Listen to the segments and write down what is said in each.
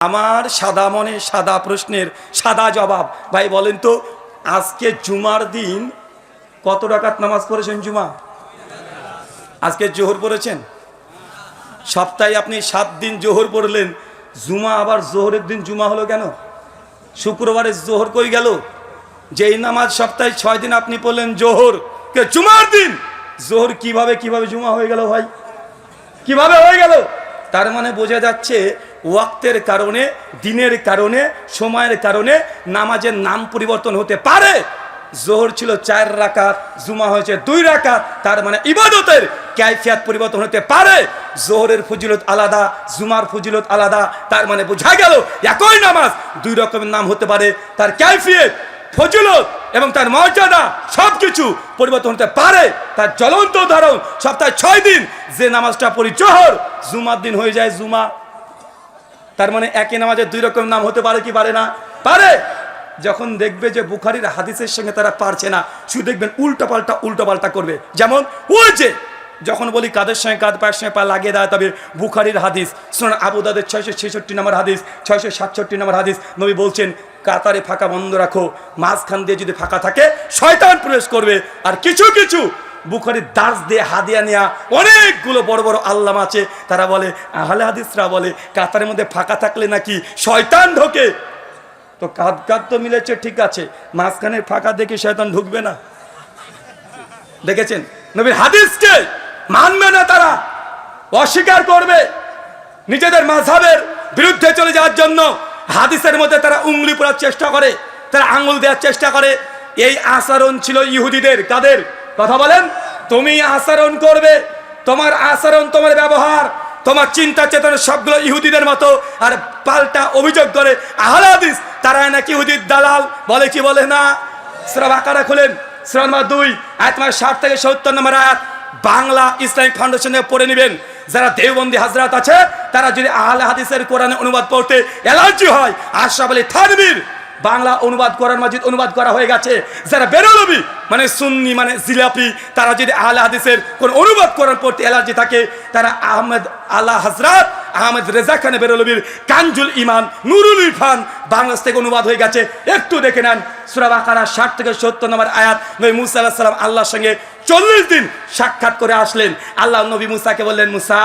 আমার সাদা মনে সাদা প্রশ্নের সাদা জবাব। ভাই বলেন তো, আজকে জুমার দিন কত রাকাত নামাজ পড়েছেন? জুমা আজকে জোহর পড়েছেন? সপ্তাহে আপনি 7 দিন জোহর পড়লেন, জুমা আবার জোহরের দিন জুমা হলো কেন? শুক্রবারে জোহর কই গেল? যেই নামাজ সপ্তাহে 6 দিন আপনি পড়লেন জোহর, কে জুমার দিন জোহর কিভাবে জুমা হয়ে গেল? ভাই কিভাবে হয়ে গেল? তার মানে বোঝা যাচ্ছে ওয়াক্তের কারণে, দিনের কারণে, সময়ের কারণে নামাজের নাম পরিবর্তন হতে পারে। জোহর ছিল 4 রাকাত, জুমা হয়েছে 2 রাকাত। তার মানে ইবাদতের কাইফিয়াত পরিবর্তন হতে পারে। জোহরের ফজিলত আলাদা, জুমার ফজিলত আলাদা। তার মানে বোঝা গেল একই নামাজ 2 রকমের নাম হতে পারে। তার কাইফিয়ত, ফজিলত এবং তার মর্যাদা সবকিছু পরিবর্তন হতে পারে। তার জ্বলন্ত উদাহরণ, সপ্তাহে 6 দিন যে নামাজটা পড়ি জোহর, জুমার দিন হয়ে যায় জুমা। তার মানে একই নামাজের 2 রকম নাম হতে পারে কি পারে না? পারে। যখন দেখবে যে বুখারীর হাদিসের সঙ্গে তারা পারছে না, শুধু দেখবেন উল্টোপাল্টা করবে। যেমন ওই যে যখন বলি কাদের সঙ্গে কাঁধ, পায়ের সঙ্গে পা লাগিয়ে দেয়, তবে বুখারীর হাদিস, সুনান আবু দাউদের 666 নম্বর হাদিস, 667 নম্বর হাদিস, নবী বলছেন কাতারে ফাঁকা বন্ধ রাখো, মাঝখান দিয়ে যদি ফাঁকা থাকে শয়তান প্রবেশ করবে। আর কিছু কিছু বুখারীর দাস দিয়ে হাদিয়া নেয়া অনেকগুলো বড় বড় আল্লামা আছে, তারা বলে, আহলে হাদিসরা বলে কাতারের মধ্যে ফাঁকা থাকলে নাকি শয়তান ঢোকে। তো কাঁধ তো মিলেছে, ঠিক আছে, মাঝখানে ফাঁকা দেখে শয়তান ঢুকবে না? দেখেছেন নবীর হাদিসকে মানবে না, তারা অস্বীকার করবে। নিজেদের মাযহাবের বিরুদ্ধে চলে যাওয়ার জন্য হাদিসের মধ্যে তারা উংলি পড়ার চেষ্টা করে, তারা আঙ্গুল দেওয়ার চেষ্টা করে। এই আচরণ ছিল ইহুদিদের। কাদের কথা বলেন? তুমি আচরণ করবে, তোমার আচরণ, তোমার ব্যবহার, তোমার চিন্তা চেতনা সবগুলো ইহুদিদের মতো। আর পাল্টা অভিযোগ করে আহলে হাদিস তারা নাকি ইহুদির দালাল। বলে কি বলে না? সূরা বাকারা খুলেন, সূরা নম্বর 2 আয়াত 60 থেকে 70 নম্বর আয়াত। বাংলা ইসলামিক ফাউন্ডেশনে পড়ে নেবেন। যারা দেওবন্দি হাজরাত আছে, তারা যদি আহলে হাদিসের কোরআনে অনুবাদ পড়তে অ্যালার্জি হয়, আশরাফ আলী থানভীর বাংলা অনুবাদ কোরআন মাজিদ অনুবাদ করা হয়ে গেছে। যারা বেরলবি মানে সুন্নি মানে জিলাপি, তারা যদি আহলে হাদিসের কোন অনুবাদ কোরআন পড়তে অ্যালার্জি থাকে, তারা আহমেদ আলা হযরত আহমেদ রেজা খান বেরলবির কানজুল ইমান নুরুল ইরফান বাংলাদেশ থেকে অনুবাদ হয়ে গেছে, একটু দেখে নেন। সূরা বাকারা 60 থেকে 70 নম্বর আয়াত। নবী মুসা আলাইহিস সালাম আল্লাহর সঙ্গে 40 দিন সাক্ষাৎ করে আসলেন। আল্লাহ নবী মুসাকে বললেন, মুসা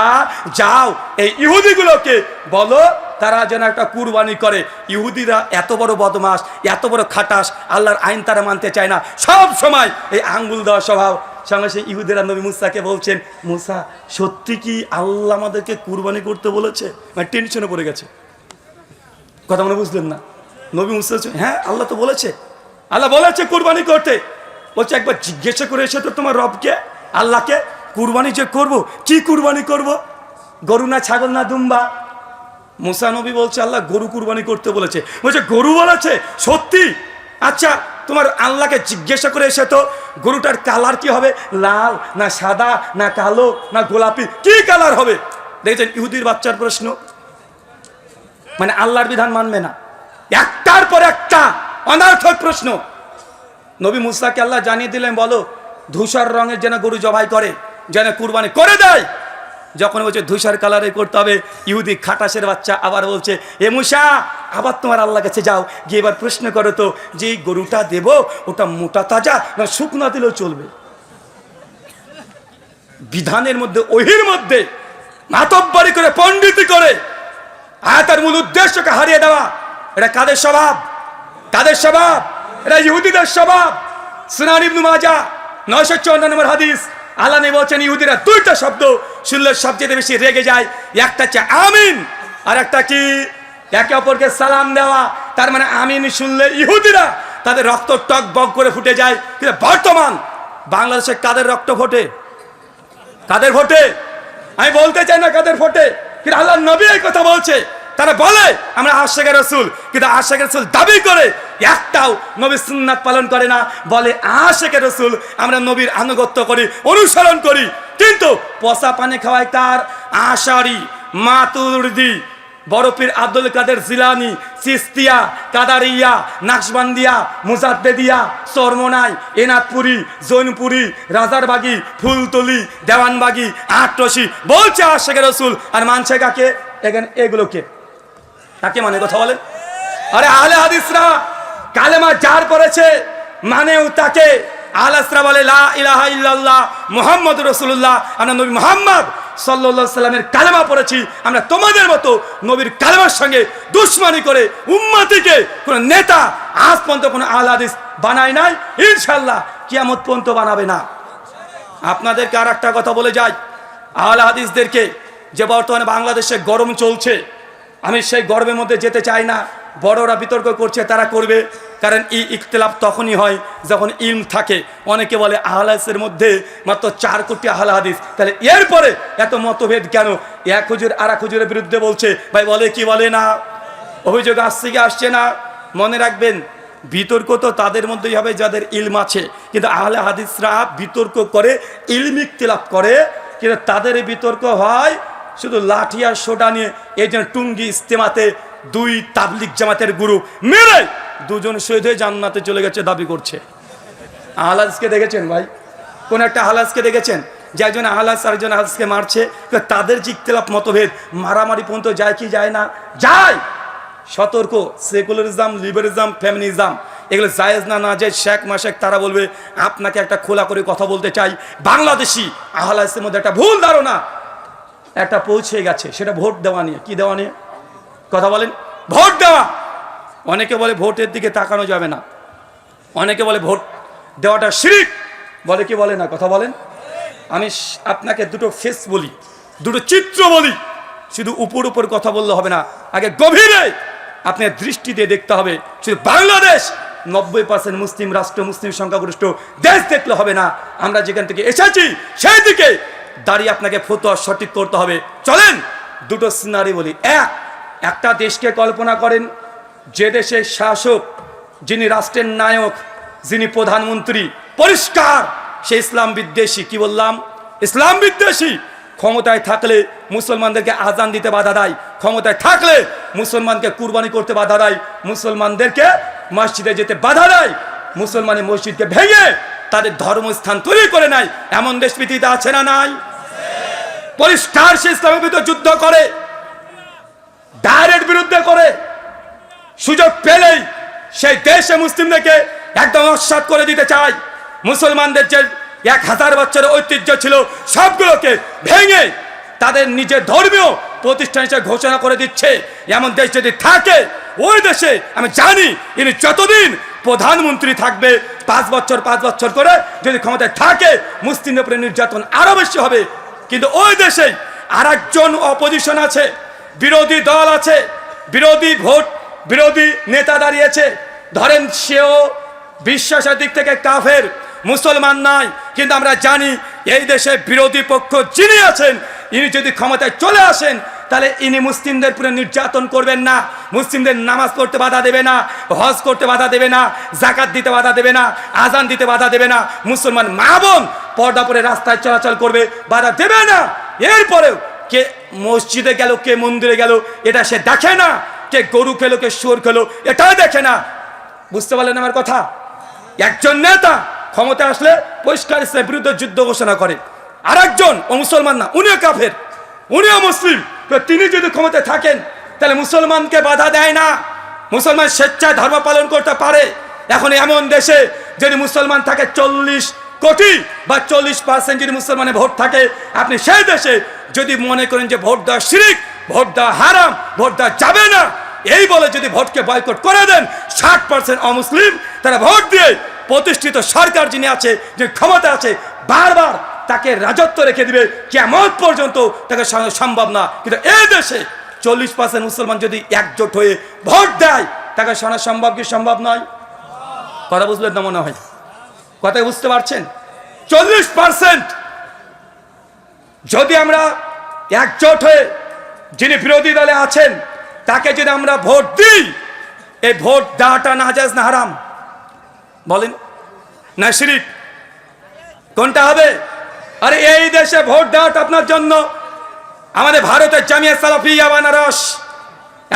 যাও এই ইহুদিগুলোকে বলো তারা যেন একটা কুরবানি করে। ইহুদিরা এত বড় বদমাশ, এত বড় খাটাস, আল্লাহর আইন তারা মানতে চায় না, সব সময় এই আঙ্গুল দেওয়া স্বভাব। সঙ্গে সেই ইহুদিরা নবী মুসাকে বলছেন, মুসা সত্যি কি আল্লাহ আমাদেরকে কুরবানি করতে বলেছে? মানে টেনশনে পড়ে গেছে। কথা মনে বুঝলেন না? নবী মুসা হ্যাঁ আল্লাহ তো বলেছে, আল্লাহ বলেছে কুরবানি করতে। বলছে একবার জিজ্ঞাসা করে এসে তো তোমার রবকে, আল্লাহকে, কুরবানি যে করব, কি কুরবানি করব? গরু না ছাগল না দুম্বা? মুসা নবী বলছে আল্লাহ গরু কুরবানি করতে বলেছে। বলছে গরু বলেছে? সত্যি? আচ্ছা তোমার আল্লাহকে জিজ্ঞাসা করে এসে তো গরুটার কালার কি হবে? লাল না সাদা না কালো না গোলাপি, কি কালার হবে? দেখেছেন ইহুদির বাচ্চার প্রশ্ন, মানে আল্লাহর বিধান মানবে না, একটার পর একটা অনর্থক প্রশ্ন। নবী মুসাকে আল্লাহ জানিয়ে দিলেন, বলো ধূসর রঙের যেন গরু জবাই করে, যেন কুরবানি করে দেয়। যখন বলছে ধূসর কালারে করতে হবে, ইহুদি খাটাসের বাচ্চা আবার বলছে, এ মুসা আবার তোমার আল্লাহ কাছে যাও, গিয়ে এবার প্রশ্ন করো তো যে গরুটা দেব ওটা মোটা তাজা না শুকনা দিলেও চলবে? বিধানের মধ্যে, ওহির মধ্যে মাতব্বরি করে, পণ্ডিতি করে আয়াতের মূল উদ্দেশ্যকে হারিয়ে দেওয়া, এটা কাদের স্বভাব? কাদের স্বভাব? এটা ইহুদিদের স্বভাব। সুনান ইবনে মাজাহ 954 নম্বর হাদিস, আল্লাহ নবী বলছেন ইহুদিরা 2টা শব্দ শুনলে সবচেয়ে বেশি রেগে যায়। একটা হচ্ছে আমিন, আর একটা কি? একে অপরকে সালাম দেওয়া। তার মানে আমিন শুনলে ইহুদিরা তাদের রক্ত টক বক করে ফুটে যায়। কিন্তু বর্তমান বাংলাদেশে কাদের রক্ত ফোটে? কাদের ফোটে? আমি বলতে চাই না কাদের ফোটে, কিন্তু আল্লাহ নবী এই কথা বলছে। তারা বলে আমরা আশিকে রাসূল, কিন্তু আশিকে রাসূল দাবি করে একটাও নবীর সুন্নাত পালন করে না। বলে আশিকে রাসূল, আমরা নবীর আনুগত্য করি, অনুসরণ করি, কিন্তু পচা পানি খাওয়ায় কার? আশারি, মাতুরিদি, বড় পীর আব্দুল কাদের জিলানী, চিশতিয়া, কাদারিয়া, নাকশবন্দিয়া, মুজাদ্দেদিয়া, চরমনাই, এনাদপুরি, জৈনপুরি, রাজারবাগি, ফুলতলি, দেওয়ানবাগি, আটরশি বলছে আশিকে রাসূল, আর মানছে কাকে? এখানে এগুলোকে তাকে মানে কথা বলেন? আরে আহলে হাদিসরা কালেমা যার পড়েছে মানেও তাকে। আহলে হাদিসরা বলে লা ইলাহা ইল্লাল্লাহ মুহাম্মাদুর রাসূলুল্লাহ, আমরা নবী মুহাম্মদ সাল্লাল্লাহু আলাইহি সাল্লামের কালেমা পড়েছি। আমরা তোমাদের মতো নবীর কালেমার সঙ্গে দুশমনি করে উম্মতিকে কোন নেতা আজ পর্যন্ত কোন আহলে হাদিস বানায় নাই, ইনশাআল্লাহ কিয়ামত পর্যন্ত বানাবে না। আপনাদেরকে আর একটা কথা বলে যাই, আহলে হাদিসদেরকে যে বর্তমানে বাংলাদেশে গরম চলছে, আমি সেই গরমের মধ্যে যেতে চাই না। বড়রা বিতর্ক করছে, তারা করবে, কারণ এই ইখতিলাফ তখনই হয় যখন ইলম থাকে। অনেকে বলে আহলে হাদিসের মধ্যে মাত্র 4 কোটি আহলে হাদিস, তাহলে এরপরে এত মতভেদ কেন? এক হুজুর আর এক হুজুরের বিরুদ্ধে বলছে, ভাই বলে কি বলে না, অভিযোগ আসছে কি আসছে না? মনে রাখবেন, বিতর্ক তো তাদের মধ্যেই হবে যাদের ইলম আছে, কিন্তু আহলে হাদিসরা বিতর্ক করে, ইলম ইখতিলাফ করে, কিন্তু তাদের বিতর্ক হয় শুধু লাঠি আর সোটা নিয়ে। এই জন্য টুঙ্গি ইস্তেমাতে 2 তাবলিগ জামাতের গ্রুপ মেরে 2 জন শহীদ হয়ে জান্নাতে চলে গেছে দাবি করছে। আহলে হাদিসকে দেখেছেন ভাই? কোন একটা আহলে হাদিসকে দেখেছেন যে একজন আহলে হাদিস আরেকজন আহলে হাদিসকে মারছে? তাদের যে ইখতিলাফ মতভেদ, মারামারি পর্যন্ত যায় কি যায় না? যায়। সতর্ক, সেকুলারিজম, লিবারিজম, ফেমিনিজম এগুলো জায়েজ না না যায়। শেখ মাশেক তারা বলবে, আপনাকে একটা খোলা করে কথা বলতে চাই, বাংলাদেশি আহলে হাদিসের মধ্যে একটা ভুল ধারণা একটা পৌঁছে গেছে, সেটা ভোট দেওয়া নিয়ে। কি দেওয়া নিয়ে কথা বলেন? ভোট দেওয়া। অনেকে বলে ভোটের দিকে তাকানো যাবে না, অনেকে বলে ভোট দেওয়াটা শিরক, বলে কি বলে না কথা বলেন? আমি আপনাকে দুটো ফেস বলি, দুটো চিত্র বলি, শুধু উপর উপর কথা বললে হবে না, আগে গভীরে আপনার দৃষ্টি দিয়ে দেখতে হবে। শুধু বাংলাদেশ 90% মুসলিম রাষ্ট্র, মুসলিম সংখ্যাগরিষ্ঠ দেশ দেখলে হবে না। আমরা যেখান থেকে এসেছি সেই দিকে দাঁড়িয়ে আপনাকে ফতোয়া সঠিক করতে হবে। চলেন দুটো সিনারি বলি। একটা দেশকে কল্পনা করেন, যে দেশের শাসক, যিনি রাষ্ট্রের নায়ক, যিনি প্রধানমন্ত্রী, পরিষ্কার সে ইসলাম বিদ্বেষী। কি বললাম? ইসলাম বিদ্বেষী। ক্ষমতায় থাকলে মুসলমানদেরকে আজান দিতে বাধা দেয়, ক্ষমতায় থাকলে মুসলমানকে কুরবানি করতে বাধা দেয়, মুসলমানদেরকে মসজিদে যেতে বাধা দেয়, মুসলমানের মসজিদকে ভেঙে তাদের ধর্মস্থান তৈরি করে নেয়। এমন দেশ পৃথিবীতে আছে না নাই? পরিষ্কার সে ইসলামের বিরুদ্ধে যুদ্ধ করে, ডাইরেক্ট বিরুদ্ধে করে, সুযোগ পেলেই সেই দেশে মুসলিমদেরকে একদম নস্যাৎ করে দিতে চায়। মুসলমানদের যে 1000 বছরের ঐতিহ্য ছিল সবগুলোকে ভেঙে তাদের নিজের ধর্মীয় প্রতিষ্ঠান হিসেবে ঘোষণা করে দিচ্ছে। এমন দেশ যদি থাকে, ওই দেশে আমি জানি ইনি যতদিন প্রধানমন্ত্রী থাকবে 5 বছর করে যদি ক্ষমতায় থাকে, মুসলিমদের উপরে নির্যাতন আরো বেশি হবে। কিন্তু ওই দেশে আরেকজন অপোজিশন আছে, বিরোধী দল আছে, বিরোধী নেতা দাঁড়িয়েছে, ধরেন সেও বিশ্বাসের দিক থেকে কাফের, মুসলমান নয়, কিন্তু আমরা জানি এই দেশে বিরোধী পক্ষ যিনি আছেন, ইনি যদি ক্ষমতায় চলে আসেন তাহলে ইনি মুসলিমদের পুরো নির্যাতন করবেন না, মুসলিমদের নামাজ পড়তে বাধা দেবে না, হজ করতে বাধা দেবে না, জাকাত দিতে বাধা দেবে না, আজান দিতে বাধা দেবে না, মুসলমান মা বোন পর্দা পরে রাস্তায় চলাচল করবে, বাধা দেবে না। এরপরেও কে মসজিদে গেল, কে মন্দিরে গেল, এটা সে দেখে না, কে গরু খেলো, কে শুয়োর খেলো, এটাও দেখে না। বুঝতে পারলেন আমার কথা? একজন নেতা ক্ষমতা আসলে পরিষ্কার ইসলামের বিরুদ্ধে যুদ্ধ ঘোষণা করে, আর একজন ও মুসলমান না, উনিও কাফের, উনিও মুসলিম, তিনি যদি ক্ষমতায় থাকেন তাহলে মুসলমানকে বাধা দেয় না, মুসলমান স্বেচ্ছায় ধর্ম পালন করতে পারে। এখন এমন দেশে যদি মুসলমান থাকে 40 কোটি বা 40% যদি মুসলমানের ভোট থাকে, আপনি সেই দেশে যদি মনে করেন যে ভোট দেওয়া শিরক, ভোট দেওয়া হারাম, ভোট দেওয়া যাবে না, এই বলে যদি ভোটকে বয়কট করে দেন, 60% অমুসলিম তারা ভোট দিয়ে প্রতিষ্ঠিত সরকার যিনি আছে, যে ক্ষমতা আছে, বারবার তাকে রাজত্ব রেখে দিবে, কিয়ামত পর্যন্ত তাকে সম্ভব না। কিন্তু এই দেশে 40% মুসলমান যদি একজোট হয়ে ভোট দেয়, তাকে শোনা সম্ভব কি সম্ভব নয়? কথা বুঝলেন না মনে হয়? কথা বুঝতে পারছেন? 40% যদি আমরা একজোট হয়ে যিনি বিরোধী দলে আছেন তাকে যদি আমরা ভোট দিই, এই ভোট দেওয়াটা নাজায়েজ না হারাম? বলেন না শিরক? কোনটা হবে? আরে এই দেশে ভোট দেওয়াটা আপনার জন্য আমাদের ভারতের জামিয়া সালাফিয়া বানারস,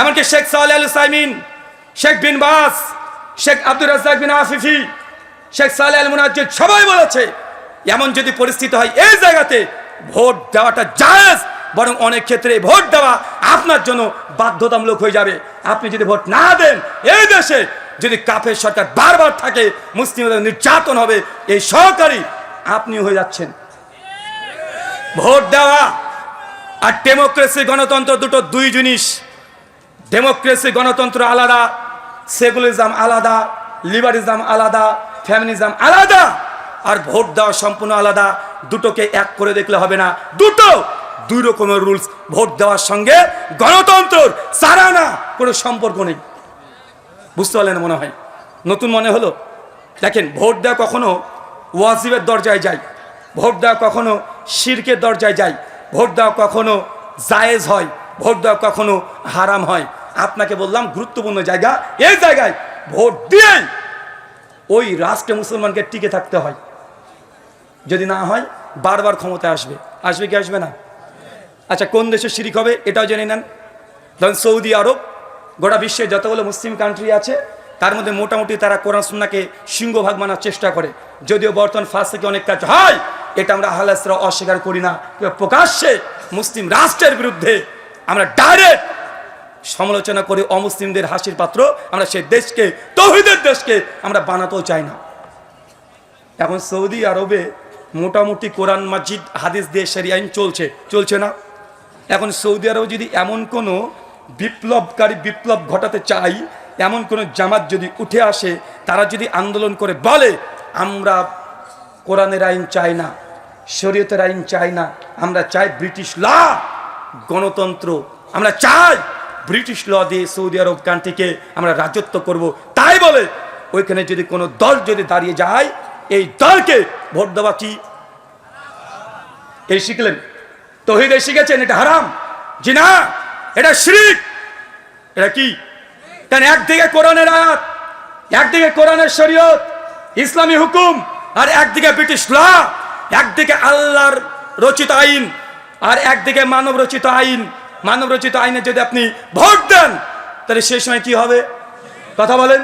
এমনকি শেখ সালেহ আল উসাইমিন, শেখ বিন বাস, শেখ আব্দুর রাজ্জাক বিন আফিফি, শেখ সালেহ আল মুনাজ্জিদ সবাই বলেছে, এমন যদি পরিস্থিতি হয় এই জায়গাতে ভোট দেওয়াটা জায়েজ, বরং অনেক ক্ষেত্রে ভোট দেওয়া আপনার জন্য বাধ্যতামূলক হয়ে যাবে। আপনি যদি ভোট না দেন, এই দেশে যদি কাফের সরকার বারবার থাকে, মুসলিমদের নির্যাতন হবে, এই সহকারী আপনি হয়ে যাচ্ছেন। ভোট দেওয়া আর ডেমোক্রেসি গণতন্ত্র দুটো দুই জিনিস। ডেমোক্রেসি গণতন্ত্র আলাদা, সেকুলারিজম আলাদা, লিবারিজম আলাদা, ফ্যামিনিজম আলাদা, আর ভোট দেওয়া সম্পূর্ণ আলাদা। দুটোকে এক করে দেখলে হবে না, দুটো দুই রকমের রুলস। ভোট দেওয়ার সঙ্গে গণতন্ত্রের সারানা কোনো সম্পর্ক নেই। বুঝতে পারলেন মনে হয়? নতুন মনে হলো? দেখেন, ভোট দেওয়া কখনো ওয়াজিবের দরজায় যায়, ভোট দেওয়া কখনো শিরকের দরজায় যায়, ভোট দেওয়া কখনো জায়েজ হয়, ভোট দেওয়া কখনো হারাম হয়। আপনাকে বললাম গুরুত্বপূর্ণ জায়গা, এই জায়গায় ভোট দিয়ে ওই রাষ্ট্রে মুসলমানকে টিকে থাকতে হয়। যদি না হয় বারবার ক্ষমতায় আসবে। আসবে কি আসবে না? আচ্ছা, কোন দেশে শিরিক হবে এটাও জেনে নেন। ধরেন সৌদি আরব, গোটা বিশ্বে যতগুলো মুসলিম কান্ট্রি আছে তার মধ্যে মোটামুটি তারা কোরআন সুন্নাহকে সিংহভাগ মানার চেষ্টা করে। যদিও বর্তমান ফাঁস থেকে অনেক কাজ হয়, এটা আমরা হালাসরা অস্বীকার করি না। প্রকাশ্যে মুসলিম রাষ্ট্রের বিরুদ্ধে আমরা ডাইরেক্ট সমালোচনা করে অমুসলিমদের হাসির পাত্র আমরা সেই দেশকে, তৌহিদের দেশকে আমরা বানাতেও চাই না। এখন সৌদি আরবে মোটামুটি কোরআন মাজিদ হাদিস দিয়ে শরিয়া আইন চলছে না? এখন সৌদি আরবে যদি এমন কোনো বিপ্লবকারী বিপ্লব ঘটাতে চাই, এমন কোনো জামাত যদি উঠে আসে, তারা যদি আন্দোলন করে বলে আমরা কোরআনের আইন চাই না, শরীয়তের আইন চাই না, আমরা চাই ব্রিটিশ ল, গণতন্ত্র, আমরা চাই ব্রিটিশ ল দিয়ে সৌদি আরব কান্ট্রিকে আমরা রাজত্ব করব, তাই বলে ওইখানে যদি কোনো দল যদি দাঁড়িয়ে যায়, এই দলকে ভোট দেওয়া কি? এই শিখলেন, তৌহিদে শিখেছেন এটা হারাম, জি না, এটা শিরক। এটা কি? কারণ একদিকে কোরআনের আয়াত, একদিকে কোরআনের শরীয়ত, ইসলামী হুকুম, আর একদিকে ব্রিটিশ ল, একদিকে আল্লাহর রচিত আইন, আর একদিকে মানব রচিত আইন। মানব রচিত আইনে যদি আপনি ভোট দেন, তাহলে সেই সময় কি হবে? কথা বলেন।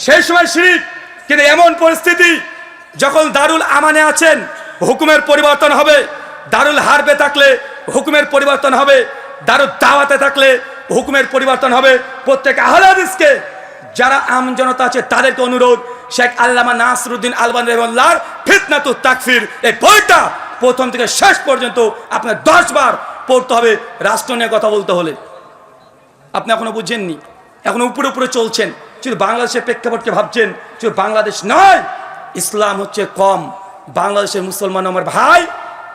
সেই সময় শিরক। কিন্তু এমন পরিস্থিতি যখন দারুল আমানে আছেন, হুকুমের পরিবর্তন হবে। দারুল হারবে থাকলে হুকুমের পরিবর্তন হবে, দারুল দাওয়াতে থাকলে হুকুমের পরিবর্তন হবে। প্রত্যেক আহলে হাদিসকে, যারা আম জনতা আছে তাদেরকে অনুরোধ, শেখ আল্লামা নাসরুদ্দিন আলবানী রাহিমাহুল্লাহর ফিতনাতুত তাকফির এই বইটা প্রথম থেকে শেষ পর্যন্ত আপনার 10 বার পড়তে হবে রাষ্ট্র নিয়ে কথা বলতে হলে। আপনি এখনো বুঝছেননি, এখন উপরে উপরে চলছেন, শুধু বাংলাদেশের প্রেক্ষাপটকে ভাবছেন। শুধু বাংলাদেশ নয়, ইসলাম হচ্ছে কম। বাংলাদেশের মুসলমান আমার ভাই,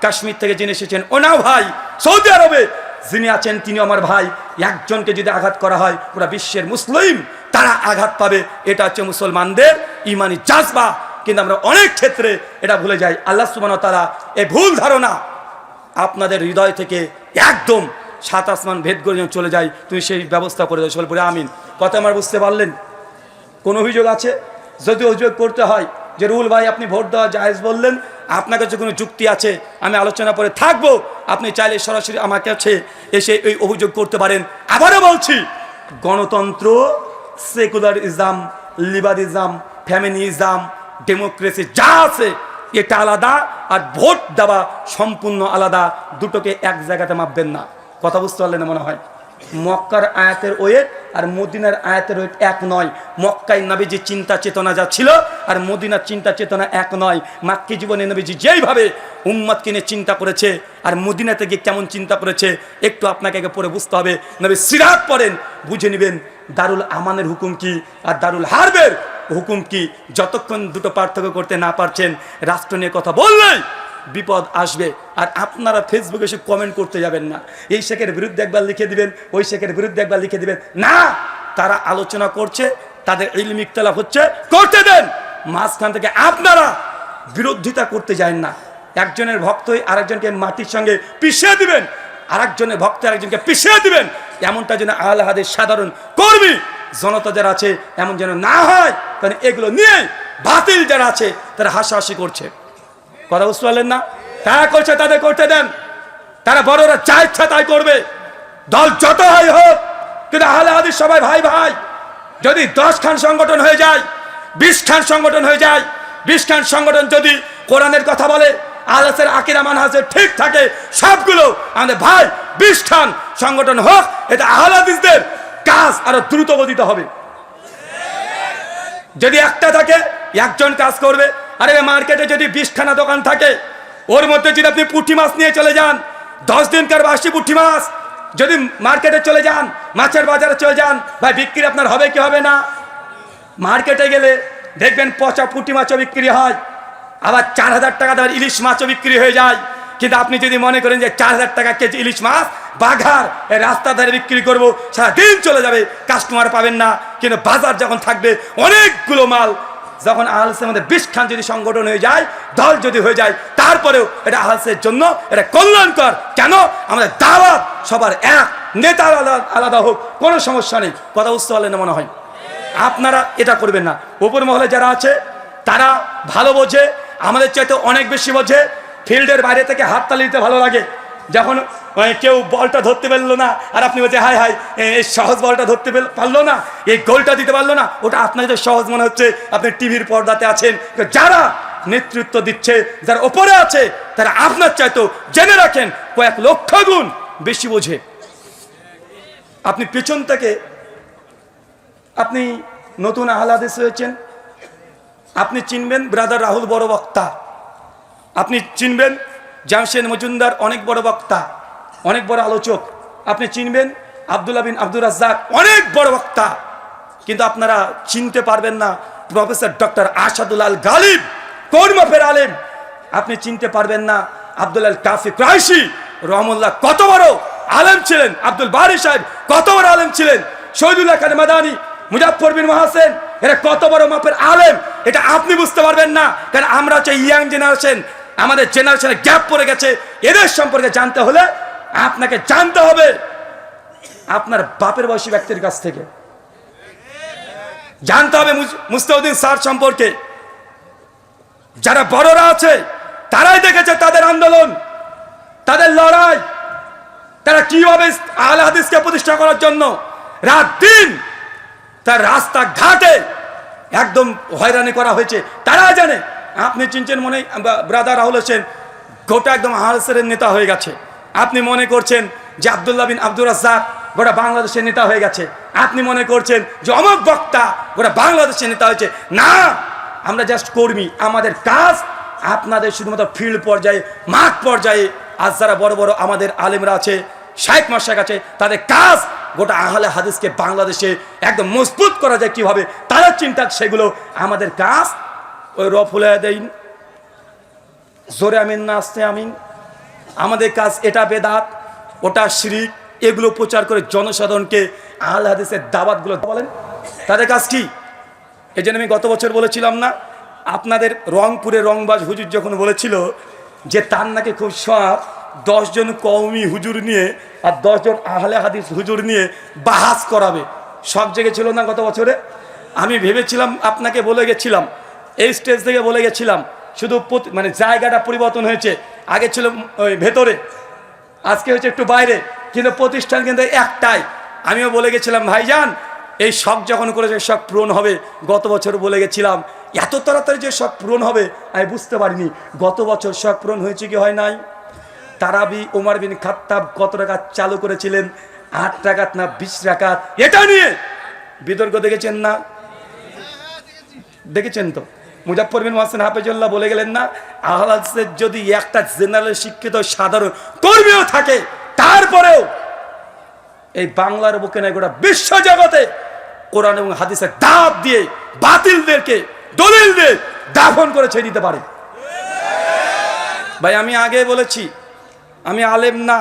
কাশ্মীর থেকে যিনি এসেছেন ওনাও ভাই, সৌদি আরবে যিনি আছেন তিনি আমার ভাই। একজনকে যদি আঘাত করা হয়, পুরো বিশ্বের মুসলিম তারা আঘাত পাবে। এটা হচ্ছে মুসলমানদের ইমানি জাজবা। কিন্তু আমরা অনেক ক্ষেত্রে এটা ভুলে যাই। আল্লাহ সুবহানাহু ওয়া তাআলা এই ভুল ধারণা আপনাদের হৃদয় থেকে একদম 7 আসমান ভেদ করে চলে যায়, তুমি সেই ব্যবস্থা করে দাও। সকল বলে আমিন। কথা আমার বুঝতে পারলেন? কোন অভিযোগ আছে? যদি অভিযোগ করতে হয় যে রুল ভাই আপনি ভোট দেওয়া জায়েজ বললেন, আপনার কাছে কোনো যুক্তি আছে, আমি আলোচনা করে থাকবো, আপনি চাইলে সরাসরি আমার কাছে এসে এই অভিযোগ করতে পারেন। আবারও বলছি, গণতন্ত্র, সেকুলারিজম, লিবারিজম, ফ্যামিনিজম, ডেমোক্রেসি যা আছে এটা আলাদা, আর ভোট দেওয়া সম্পূর্ণ আলাদা। দুটোকে এক জায়গাতে মাপবেন না। কথা বুঝতে পারলেন মনে হয়? মক্কার আয়াতের ওয়েট আর মদিনার আয়াতের ওয়েট এক নয়। মক্কায় নবীজি চিন্তা চেতনা যা ছিল আর মদিনার চিন্তা চেতনা এক নয়। মাক্কি জীবনে নবীজি যেইভাবে উম্মতকে নিয়ে চিন্তা করেছে আর মদিনাতে গিয়ে কেমন চিন্তা করেছে একটু আপনাকে আগে পড়ে বুঝতে হবে। নবী সিরাত পড়েন, বুঝে নেবেন দারুল আমানের হুকুম কি আর দারুল হারবের হুকুম কি। যতক্ষণ দুটো পার্থক্য করতে না পারছেন, রাষ্ট্র নিয়ে কথা বললেই বিপদ আসবে। আর আপনারা ফেসবুকে এসে কমেন্ট করতে যাবেন না, এই শেখের বিরুদ্ধে একবার লিখে দিবেন, ওই শেখের বিরুদ্ধে একবার লিখে দিবেন না। তারা আলোচনা করছে, তাদের ইলমি ইখতিলাফ হচ্ছে, করতে দেন। মাঝখান থেকে আপনারা বিরোধিতা করতে যান না। একজনের ভক্ত আরেকজনকে মাটির সঙ্গে পিছিয়ে দিবেন, আরেকজনের ভক্ত আরেকজনকে পিছিয়ে দিবেন, এমনটা যেন আহলে হাদিস সাধারণ কর্মী জনতা যারা আছে এমন যেন না হয়। কারণ এগুলো নিয়ে বাতিল যারা আছে তারা হাসাহাসি করছে। কথা বুঝতে পারলেন না? তারা করছে, তাদের করতে দেন। তারা বড়রা যা ইচ্ছা তাই করবে, দল যত হয় হোক। কিন্তু আহলে হাদিস সবাই ভাই ভাই। যদি 10 খান সংগঠন হয়ে যায়, 20 খান সংগঠন হয়ে যায়, 20 খান সংগঠন যদি কোরআনের কথা বলে, আহলের আকীদা মানহাজ ঠিক থাকে, সবগুলো আমাদের ভাই বিষ্ঠান সংগঠন হোক, এটা আহলে হাদিসদের কাজ আরো দ্রুত গতিতে হবে। যদি একটা থাকে একজন কাজ করবে। আরে মার্কেটে যদি 20খানা দোকান থাকে, ওর মধ্যে যদি আপনি পুঁটি মাছ নিয়ে চলে যান, 10 দিনকার বাসি পুঁটি মাছ যদি মার্কেটে চলে যান, মাছের বাজারে চলে যান, ভাই বিক্রি আপনার হবে কি হবে না? মার্কেটে গেলে দেখবেন পচা পুঁটি মাছও বিক্রি হয়, আবার 4000 টাকা দামের ইলিশ মাছও বিক্রি হয়ে যায়। কিন্তু আপনি যদি মনে করেন যে 4000 টাকা কেজি ইলিশ মাছ বাঘার রাস্তা ধারে বিক্রি করবো, সারাদিন চলে যাবে, কাস্টমার পাবেন না। কিন্তু বাজার যখন থাকবে অনেকগুলো মাল, যখন আহলের মধ্যে 20 খান যদি সংগঠন হয়ে যায়, দল যদি হয়ে যায়, তারপরেও এটা আহলের জন্য এটা কল্যাণকর। কেন? আমাদের দাওয়াত সবার এক, নেতা আলাদা আলাদা হোক, কোনো সমস্যা নেই। কথা বুঝতে পারলেন মনে হয়? আপনারা এটা করবেন না। উপর মহলে যারা আছে তারা ভালো বোঝে, আমাদের চাইতে অনেক বেশি বোঝে। ফিল্ডের বাইরে থেকে হাততালি দিতে ভালো লাগে, যখন কেউ বলটা ধরতে পারলো না আর আপনি বলছে হাই হাই এই সহজ বলটা ধরতে পারলো না, এই গোলটা দিতে পারলো না, ওটা আপনার যে সহজ মনে হচ্ছে, আপনি টিভির পর্দাতে আছেন। যারা নেতৃত্ব দিচ্ছে, যারা ওপরে আছে, তারা আপনার চাইতেও জেনে রাখেন কয়েক লক্ষ গুণ বেশি বোঝে। আপনি পেছন থেকে, আপনি নতুন আহলে হাদিস হয়েছেন, আপনি চিনবেন ব্রাদার রাহুল বড় বক্তা, আপনি চিনবেন জামশেদ মজুমদার অনেক বড় বক্তা, অনেক বড় আলোচক, আপনি চিনবেন আব্দুল্লাহ বিন আব্দুর রাজ্জাক অনেক বড় বক্তা। কিন্তু আপনারা চিনতে পারবেন না প্রফেসর ডক্টর আসাদুল আল গালিব, কোন মাপের আলেম। আপনি চিনতে পারবেন না আব্দুল আল কাফি কুরাইশি রহমুল্লাহ কত বড় আলেম ছিলেন, আব্দুল বারি সাহেব কত বড় আলেম ছিলেন, শহীদুল্লাহ খান মাদানী, মুজাফফর বিন মহাসেন, এরা কত বড় মাপের আলেম। এটা আপনি বুঝতে পারবেন না, কারণ আমরা হচ্ছে ইয়াং জেনারেশন, আমাদের জেনারেশনে গ্যাপ পড়ে গেছে। এদের সম্পর্কে জানতে হলে আপনাকে জানতে হবে আপনার বাপের বয়সী ব্যক্তির কাছ থেকে, জানতে হবে মুস্তাউদ্দিন স্যার সম্পর্কে। যারা বড়রা আছে তারাই দেখেছে তাদের আন্দোলন, তাদের লড়াই, তারা কিভাবে আহলে হাদিসকে প্রতিষ্ঠা করার জন্য রাত দিন তার রাস্তা ঘাটে একদম হয়রানি করা হয়েছে, তারা জানে। আপনি চিনছেন মনে ব্রাদার রাহুল হোসেন গোটা একদম আহলের নেতা হয়ে গেছে। আপনি মনে করছেন যে আব্দুল্লাহ বিন আব্দুর রাজ্জাক গোটা বাংলাদেশের নেতা হয়ে গেছে, আপনি মনে করছেন যে অমুক বক্তা গোটা বাংলাদেশের নেতা হয়েছে। না, আমরা জাস্ট কর্মী। আমাদের কাজ আপনাদের শুধুমাত্র ফিল্ড পর্যায়ে, মাঠ পর্যায়ে। আজ যারা বড় বড় আমাদের আলেমরা আছে, শাইখ মাশায়েখ আছে, তাদের কাজ গোটা আহলে হাদিসকে বাংলাদেশে একদম মজবুত করা যায় কিভাবে, তারা চিন্তা। সেগুলো আমাদের কাজ। ওই রফুল আদাইন, জোরে আমিন না আসতে আমিন, আমাদের কাজ এটা বেদাত, ওটা শিরিক, এগুলো প্রচার করে জনসাধারণকে আহলে হাদিসের দাওয়াতগুলো বলেন। তাদের কাজ কি? এই জন্য আমি গত বছর বলেছিলাম না, আপনাদের রংপুরে রংবাজ হুজুর যখন বলেছিল যে তার নাকি খুব শখ 10 জন কওমি হুজুর নিয়ে আর 10 জন আহলে হাদিস হুজুর নিয়ে বাহাস করাবে, সব জেগেছিল না গত বছরে? আমি ভেবেছিলাম, আপনাকে বলে গেছিলাম, এই স্টেজ থেকে বলে গেছিলাম, শুধু মানে জায়গাটা পরিবর্তন হয়েছে, আগে ছিল ওই ভেতরে, আজকে হচ্ছে একটু বাইরে, কিন্তু প্রতিষ্ঠান কিন্তু একটাই। আমিও বলে গেছিলাম ভাইজান এই শখ যখন করেছে শখ পূরণ হবে। গত বছর বলে গেছিলাম এত তাড়াতাড়ি যে শখ পূরণ হবে আমি বুঝতে পারিনি। গত বছর শখ পূরণ হয়েছে কি হয় নাই? তারাবি ওমর বিন খাত্তাব কত টাকা চালু করেছিলেন? 8 রাকাত না 20 রাকাত? এটা নিয়ে বিতর্ক দেখেছেন না? দেখেছেন তো? মুজাফফর বিন মহসেন হাফেজুল্লাহ বলে গেলেন না, আহলে হাদিসের যদি একটা জেনারেল শিক্ষিত সাধারণ কর্মীও থাকে, তারপরেও এই বাংলার বুকে নয় গোটা বিশ্ব জগতে কোরআন এবং হাদিসের দাব দিয়ে বাতিলদেরকে দলিল দিয়ে দাফন করে ছেড়ে দিতে পারে। ভাই আমি আগে বলেছি আমি আলেম না,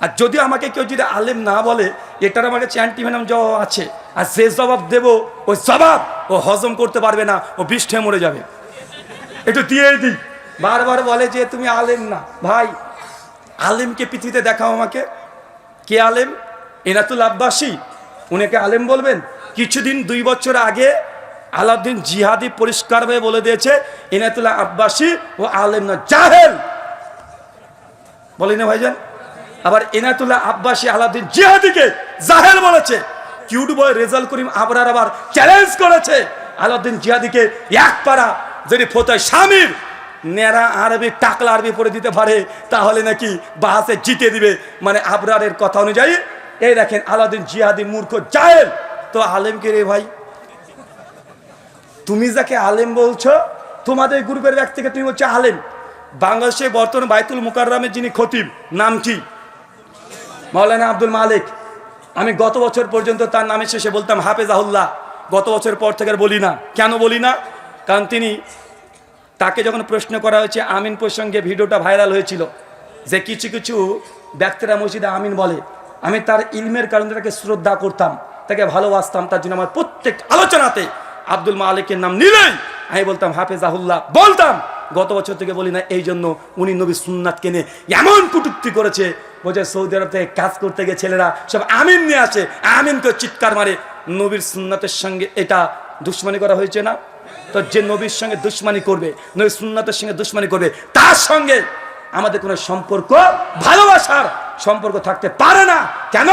আর যদি আমাকে কেউ যদি আলেম না বলে এটার আমার কাছে অ্যান্টিভেনম জবাব আছে, আর যে জবাব দেব ওই জবাব ও হজম করতে পারবে না, ও বিষ্ঠে মরে যাবে। একটু দিয়ে দিই। বারবার বলে যে তুমি আলেম না। ভাই আলেমকে পৃথিবীতে দেখাও আমাকে। কে আলেম? এনাতুল আব্বাসী, উনাকে আলেম বলবেন? কিছুদিন 2 বছর আগে আলাউদ্দিন জিহাদি পরিষ্কারভাবে বলে দিয়েছে এনাতুল্লাহ আব্বাসী ও আলেম না, জাহেল। বলি না ভাইজান? আবার এনাতুল্লাহ আব্বাসী আলাউদ্দিন জিহাদিকে জাহেল বলেছে। কিউট বয় রেজাল করিম আবরার আবার চ্যালেঞ্জ করেছে আলাউদ্দিন জিহাদিকে, এক পারা যদি ফতোয়া স্বামীর নেড়া আরবি টাকলা আরবি পড়ে দিতে পারে তাহলে নাকি বাহাসে জিতে দিবে, মানে আবরারের কথা অনুযায়ী। এই দেখেন আলাউদ্দিন জিহাদি মূর্খ জাহেল, তো আলেমকে রে ভাই, তুমি যাকে আলেম বলছো, তোমাদের গ্রুপের ব্যক্তিকে তুমি বলছো আলেম। বাংলাদেশে বর্তমান বাইতুল মুকাররমের যিনি খতিব, নাম কি? মাওলানা আব্দুল মালিক। আমি গত বছর পর্যন্ত তার নামের শেষে বলতাম হাফেজাহুল্লাহ, গত বছর পর থেকে আর বলি না। কেন বলি না? কারণ তাকে যখন প্রশ্ন করা হয়েছে আমিন প্রসঙ্গে, ভিডিওটা ভাইরাল হয়েছিল যে কিছু কিছু ব্যক্তিরা মসজিদে আমিন বলে, আমি তার ইলমের কারণে তাকে শ্রদ্ধা করতাম, তাকে ভালোবাসতাম, তার জন্য আমার প্রত্যেক আলোচনাতে আব্দুল মালিকের নাম নিলেই আমি বলতাম হাফেজাহুল্লাহ বলতাম। গত বছর থেকে বলি না, এই জন্য উনি নবী সুন্নাতকে নিয়ে এমন কটূক্তি করেছে, বলছে সৌদি আরব থেকে কাজ করতে গিয়ে ছেলেরা সব আমিন নিয়ে আসে, আমিন তো চিৎকার মারে। নবীর সুন্নাতের সঙ্গে এটা দুশ্মনী করা হয়েছে না? তো যে নবীর সঙ্গে দুশ্মনী করবে, নবীর সুন্নাতের সঙ্গে দুশ্মনী করবে, তার সঙ্গে আমাদের কোনো সম্পর্ক, ভালোবাসার সম্পর্ক থাকতে পারে না। কেন?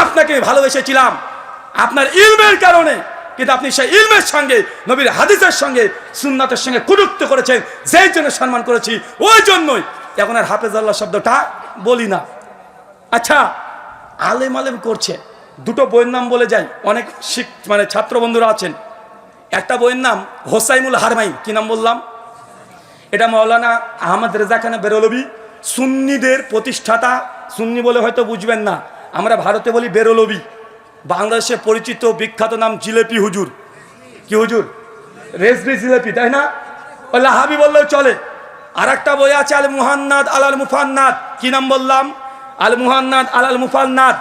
আপনাকে ভালোবেসেছিলাম আপনার ইলমের কারণে, কিন্তু আপনি সেই ইলমের সঙ্গে, নবীর হাদিসের সঙ্গে, সুন্নাতের সঙ্গে কটূক্তি করেছেন, যেই জন্য সম্মান করেছি ওই জন্যই এখন আর হাফেজাল্লাহ শব্দটা বলি না। আচ্ছা, আলেম আলেম করছে, দুটো বইয়ের নাম বলে যাই, অনেক মানে ছাত্র বন্ধুরা আছেন। একটা বইয়ের নাম হোসাইমুল হারমাইন। কি নাম বললাম? এটা মাওলানা আহমদ রেজা খান বেরলভী, সুন্নিদের প্রতিষ্ঠাতা। সুন্নি বলে হয়তো বুঝবেন না, আমরা ভারতে বলি বেরলভী। বাংলাদেশে পরিচিত বিখ্যাত নাম জিলেপি হুজুর। কি হুজুর? রেজবি জিলেপি, তাই না? লাহাবি বললেও চলে। আর একটা বই আছে আল মুহান্নাদ আলাল মুফান্নাদ। কি নাম বললাম? আল মুহান্নাদ আলাল মুফান্নাদ।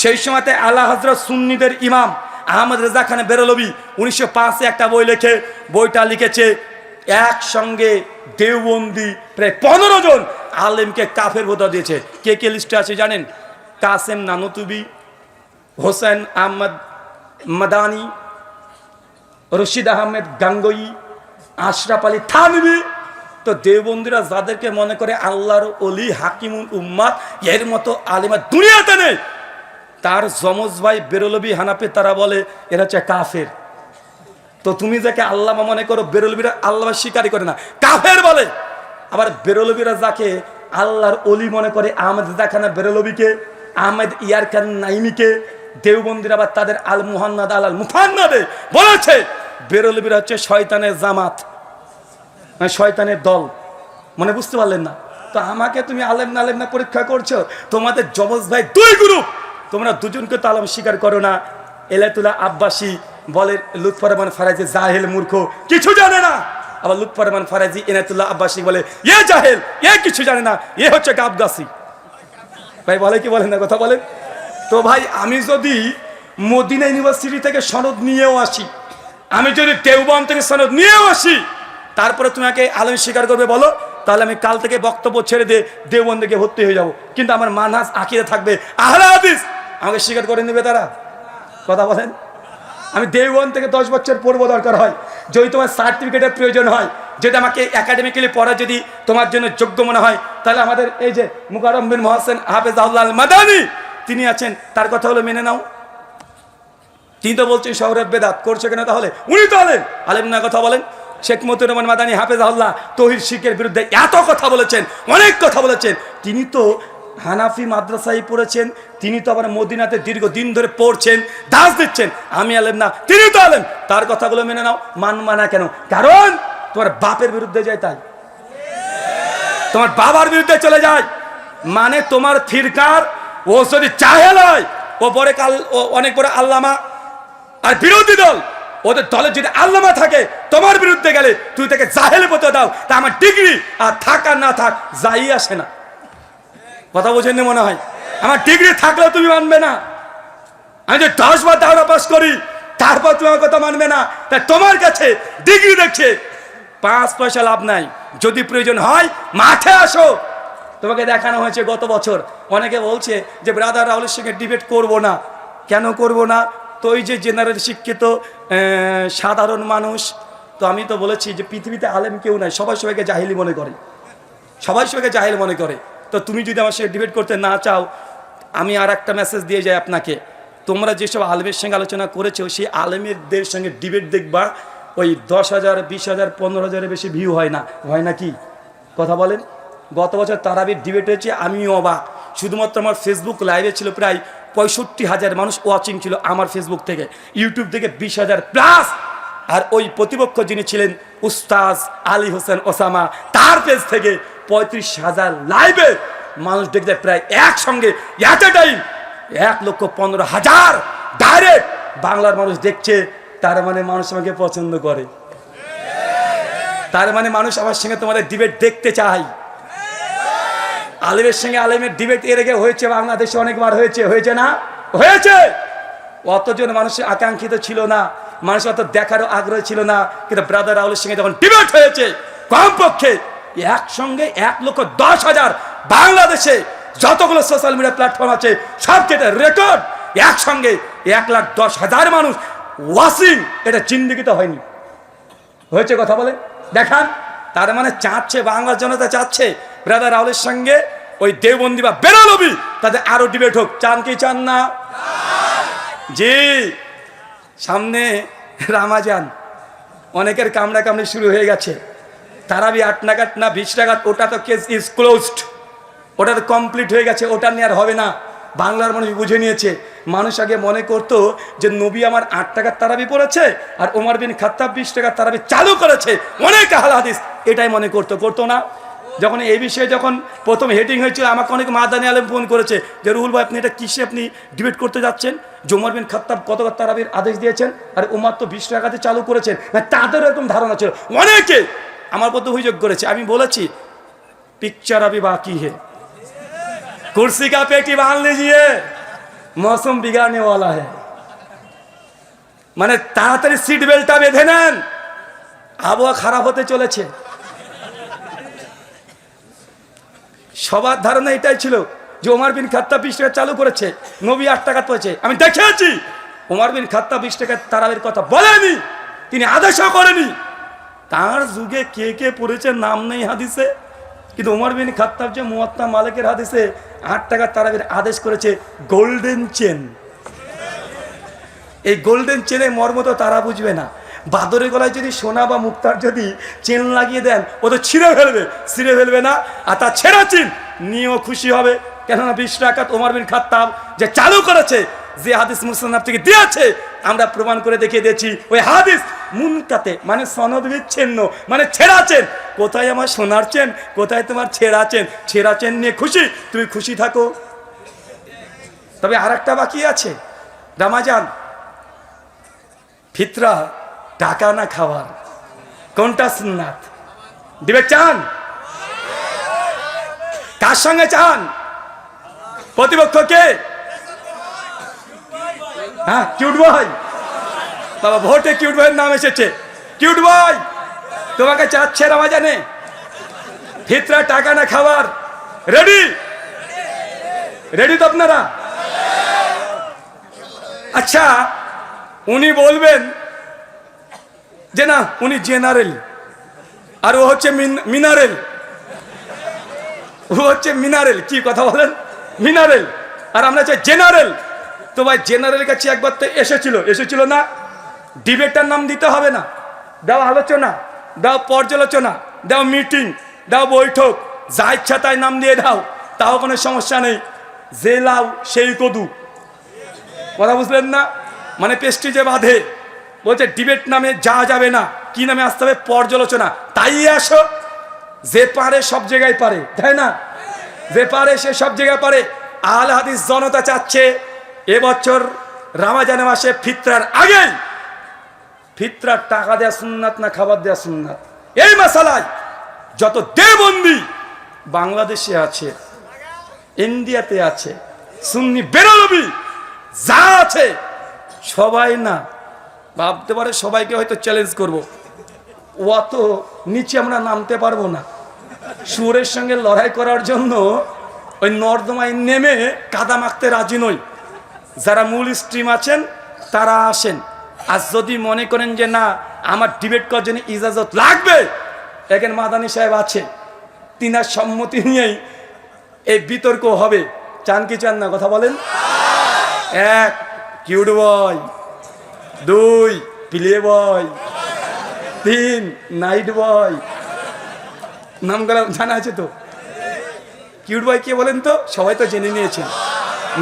সেই সময়তে আলা হযরত সুন্নিদের ইমাম আহমদ রেজা খান বেরলভী 1905-এ একটা বই লেখে, বইটা লিখেছে একসঙ্গে দেওবন্দি প্রায় 15 জন আলেমকে কাফের ভোটা দিয়েছে। কে কে লিস্টে আছে জানেন? কাসেম নানুতুবি, হোসেন আহমদ মাদানি, রশিদ আহমেদ গাঙ্গোয়ী, আশরাফ আলী থানভী। তো দেওবন্দিরা যাদেরকে মনে করে আল্লাহর ওলি, হাকিমুল উম্মাত, এর মতো আলেমা দুনিয়াতে নেই, তার যমজ ভাই বেরলভী হানাফি, তারা বলে এরা হচ্ছে কাফের। তো তুমি যাকে আল্লামা মনে করো, বেরলভীরা আল্লামা স্বীকারই করে না, কাফের বলে। আবার বেরলভীরা যাকে আল্লাহর ওলি মনে করে, আহমদ জাখানা বেরলভীকে, আহমেদ ইয়ার খান নাইমিকে, দেওবন্দিরা আবার তাদের আল মুহান্নাদ আলাল মুফান্নাদে বলেছে বেরলভীরা হচ্ছে শয়তানের জামাত, মানে শয়তানের দল। মনে বুঝতে পারলেন না? তো আমাকে তুমি আলেম না আলেম না পরীক্ষা করছো? তোমাদের যমজ ভাই দুই গ্রুপ, তোমরা দুজনকে তো আলম স্বীকার করো না। এলাতুল্লাহ আব্বাসী বলে লুৎফর রহমান ফারাজি জাহেল, মূর্খ, কিছু জানে না। আবার লুৎফর রহমান ফারাজি এনায়েতুল্লাহ আব্বাসী বলে এ জাহেল, এ কিছু জানে না, এ হচ্ছে গাবগাছি। ভাই বলে কি বলেন না? কথা বলেন তো। ভাই আমি যদি মদিনা ইউনিভার্সিটি থেকে সনদ নিয়েও আসি, আমি যদি দেওবন্দ থেকে সনদ নিয়েও আসি, তারপরে তোমাকে আলেম স্বীকার করবে বলো, তাহলে আমি কাল থেকে বক্তব্য ছেড়ে দিয়ে দেওবন্দে গিয়ে ভর্তি হয়ে যাব। কিন্তু আমার মানহাজ আকীদা থাকবে আহলে হাদিস, আমাকে স্বীকার করে নেবে তারা? কথা বলেন। আমি দেওবন্দ থেকে 10 বছর পড়বো দরকার হয়, যদি তোমার সার্টিফিকেটের প্রয়োজন হয়, যেটা আমাকে একাডেমিক্যালি পড়া যদি তোমার জন্য যোগ্য মনে হয়, তাহলে আমাদের এই যে মুকাররম বিন মোহসেন হাফেজাহুল্লাহ আল মাদানী তিনি আছেন, তার কথা হলো মেনে নাও। তিনি তো বলছেন শহরের বেদাত করছে কেন? তাহলে উনি তো আলেম না? কথা বলেন। শেখ মতিউর রহমান মাদানী হাফেজাহুল্লাহ তৌহিদ শিরকের বিরুদ্ধে এত কথা বলেছেন, অনেক কথা বলেছেন। তিনি তো হানাফি মাদ্রাসায় পড়েছেন, তিনি তো আবার মদিনাতে দীর্ঘদিন ধরে পড়ছেন, দাস দিচ্ছেন। আমি আলেম না, তিনি তো আলেম, তার কথাগুলো মেনে নাও। মানবা না কেন? কারণ তোমার বাপের বিরুদ্ধে যায়, তাই তোমার বাবার বিরুদ্ধে চলে যায়। মানে তোমার ফিরকার ও যদি জাহেল হয়, ও পরে কাল ও অনেক বড় আল্লামা, আর বিরোধী দল ওদের দলে যদি আল্লামা থাকে, তোমার বিরুদ্ধে গেলে তুই তাকে জাহেল বলতে দাও, তা আমার ডিগ্রি আর থাক আর না থাক যাই আসে না। কথা বোঝেন মনে হয়? আমার ডিগ্রি থাকলেও তুমি মানবে না। আমি যে 10 বার দাওরা পাস করি, তারপর তুমি আমার কথা মানবে না। তাই তোমার কাছে ডিগ্রি দেখছে 5 পয়সা লাভ নাই। যদি প্রয়োজন হয় মাঠে আসো। তোমাকে দেখানো হয়েছে গত বছর, অনেকে বলছে যে ব্রাদার রাহুলের সঙ্গে ডিবেট করব না। কেন করব না? তো ওই যে জেনারেল শিক্ষিত সাধারণ মানুষ, তো আমি তো বলেছি যে পৃথিবীতে আলেম কেউ নাই, সবাই সবাইকে জাহিলি মনে করে, সবাই সবাইকে জাহিল মনে করে। তো তুমি যদি আমার সঙ্গে ডিবেট করতে না চাও, আমি আর একটা মেসেজ দিয়ে যাই আপনাকে, তোমরা যেসব আলেমের সঙ্গে আলোচনা করেছো, সেই আলেমেরদের সঙ্গে ডিবেট দেখবা, ওই 10,000, 20,000, 15,000-এর বেশি ভিউ হয় না। হয় না কি? কথা বলেন। গত বছর তারাবির ডিবেট হয়েছে, আমিও অবাক। শুধুমাত্র আমার ফেসবুক লাইভে ছিল প্রায় 65,000 মানুষ ওয়াচিং ছিল আমার ফেসবুক থেকে, ইউটিউব থেকে 20,000 প্লাস। আর ওই প্রতিপক্ষ যিনি ছিলেন উস্তাজ আলী হোসেন ওসামা, তার পেজ থেকে 35,000 লাইভে মানুষ দেখতে, প্রায় একসঙ্গে এট এ টাইম 1,15,000 ডাইরেক্ট বাংলার মানুষ দেখছে। তার মানে মানুষ আমাকে পছন্দ করে, তার মানে মানুষ আমার সঙ্গে তোমাদের ডিবেট দেখতে চায়। আলেমের সঙ্গে আলেমের ডিবেট এর আগে হয়েছে বাংলাদেশে, অনেকবার হয়েছে, হয়েছে না? হয়েছে। অতজন মানুষের আকাঙ্ক্ষিত ছিল না, মানুষ অত দেখারও আগ্রহ ছিল না। কিন্তু ব্রাদার রাহুলের সঙ্গে যখন ডিবেট হয়েছে, কমপক্ষে একসঙ্গে 1,10,000 বাংলাদেশে যতগুলো সোশ্যাল মিডিয়া প্ল্যাটফর্ম আছে সবচেয়ে রেকর্ড, একসঙ্গে 1,10,000 মানুষ ওয়াচিং। এটা জিন্দিগিতে হয়নি, হয়েছে। কথা বলে দেখান। তার মানে চাচ্ছে, বাংলার জনতা চাচ্ছে ব্রাদার রাহুলের সঙ্গে ওই দেওবন্দি বা বেরলবি তাদের আরো ডিবেট হোক। চান কি চান না? জি। সামনে রামাজান, অনেকের কামড়া কামড়ি শুরু হয়ে গেছে। তারাবি 8 নাগাদ না 20 নাগাদ, ওটা তো কেস ইজ ক্লোজড, ওটা তো কমপ্লিট হয়ে গেছে, ওটা নিয়ে আর হবে না। বাংলার মানুষ বুঝে নিয়েছে। মানুষ আগে মনে করতো যে নবী আমার 8 টাকার তারাবি পড়েছে আর ওমর বিন খাত্তাব 20 টাকার তারাবি চালু করেছে, অনেক আহলে হাদিস এটাই মনে করতো না। যখন এই বিষয়ে যখন প্রথম হেডিং হয়েছিল, আমাকে অনেক মাদানী আলেম ফোন করেছে যে রুহুল ভাই আপনি এটা কিসে আপনি ডিবেট করতে যাচ্ছেন, যে ওমর বিন খাত্তাব কত তারাবির আদেশ দিয়েছেন আর ওমর তো 20 টাকাতে চালু করেছেন। তাদেরও এরকম ধারণা ছিল, অনেকে আমার প্রতি অভিযোগ করেছে। আমি বলেছি পিকচার আবি বাকি হে, कुर्सी का पेटी बांध लीजिए, मौसम बिगाड़ने वाला है। মানে তাড়াতাড়ি সিট বেল্টটা বেঁধে নেন, আবহাওয়া খারাপ হতে চলেছে। সবার ধারণা এটাই ছিল যে ওমর বিন খাত্তাব 20 টাকা চালু করেছে, নবী 8 টাকা পড়েছে। আমি দেখেছি ওমর বিন খাত্তাব 20 টাকা তারাবির কথা বলেনি, তিনি আদেশও করেনি। তার যুগে কে কে পড়েছে নাম নেই হাদিসে, কিন্তু ওমর বিন খাত্তাব যে মুয়াত্তা মালিকের হাদিসে 8 টাকা তারাবির আদেশ করেছে। গোল্ডেন চেন, এই গোল্ডেন চেনে মর্ম তো তারা বুঝবে না। বাদরের গলায় যদি সোনা বা মুক্তার যদি চেন লাগিয়ে দেন, ও তো ছিঁড়ে ফেলবে না। আর তার ছেঁড়া চেন নিয়েও খুশি হবে, কেননা 20 টাকা ওমর বিন খাত্তাব যে চালু করেছে, যে হাদিস মুসনাদ থেকে দিয়েছে, আমরা প্রমাণ করে দেখিয়ে দিয়েছি ওই হাদিস মুনকাতে, মানে সনদ বিচ্ছিন্ন, মানে ছেঁড়া চেন। কোথায় আমার সোনার চেন, কোথায় তোমার ছেঁড়া চেন? ছেঁড়া চেন নিয়ে খুশি, তুমি খুশি থাকো। তবে আর একটা বাকি আছে, রামাজান, ফিতরা, টাকা না খাওয়ার, কোনটা সুন্নাত? দিবে চান? কার সঙ্গে চান? প্রতিপক্ষকে? হ্যাঁ, কিউট বয় বাবা, ভোটে কিউট বয়ের নাম এসেছে। কিউট বয় তোমাকে চাচ্ছে রামাজানে, ফিতরা, টাকা না খাবার। রেডি? রেডি তো আপনারা? আচ্ছা, উনি বলবেন যে না উনি জেনারেল আর ও হচ্ছে মিনারেল, ও হচ্ছে মিনারেল। কি কথা বলেন? মিনারেল আর আমরা চাই জেনারেল। তো ভাই জেনারেলের কাছে একবার তো এসেছিল না? ডিবেটার নাম দিতে হবে না, দাও আলোচনা, দাও পর্যালোচনা, দাও মিটিং, দাও বৈঠক, যা ইচ্ছা তাই নাম দিয়ে দাও, তাও কোনো সমস্যা নেই। যে লাউ সেই কদু, কথা বুঝলেন না? মানে পেস্টিজে বাঁধে, বলছে ডিবেট নামে যা যাবে না, কি নামে আসতে হবে? পর্যালোচনা। তাই আসো, যে পারে সব জায়গায় পারে, তাই না? যে পারে সে সব জায়গায় পারে। আহলে হাদিস জনতা চাচ্ছে এবছর রামাজানে মাসে ফিতরার আগেই, ফিতরার টাকা দেয়া সুন্নাত না খাবার দেয়া সুন্নাত, এই মাসালায় যত দেওবন্দি বাংলাদেশে আছে, ইন্ডিয়াতে আছে, সুন্নি বেরলবি যা আছে, সবাই না ভাবতে পারে সবাইকে হয়তো চ্যালেঞ্জ করব, অত নিচে আমরা নামতে পারবো না। সুরের সঙ্গে লড়াই করার জন্য ওই নর্দমায় নেমে কাদা মাখতে রাজি নই। যারা মূল স্ট্রিম আছেন তারা আসেন, আর যদি মনে করেন যে না আমার ডিবেট করার জন্য ইজাজত লাগবে, এখানে মাদানী সাহেব আছে, তিনার সম্মতি নিয়েই এই বিতর্ক হবে। চান কি চান না? কথা বলেন। 1 cute boy, 2 play boy, 3 night boy, নামগুলো জানা আছে তো? কিউট বয় কে বলেন তো? সবাই তো জেনে নিয়েছেন।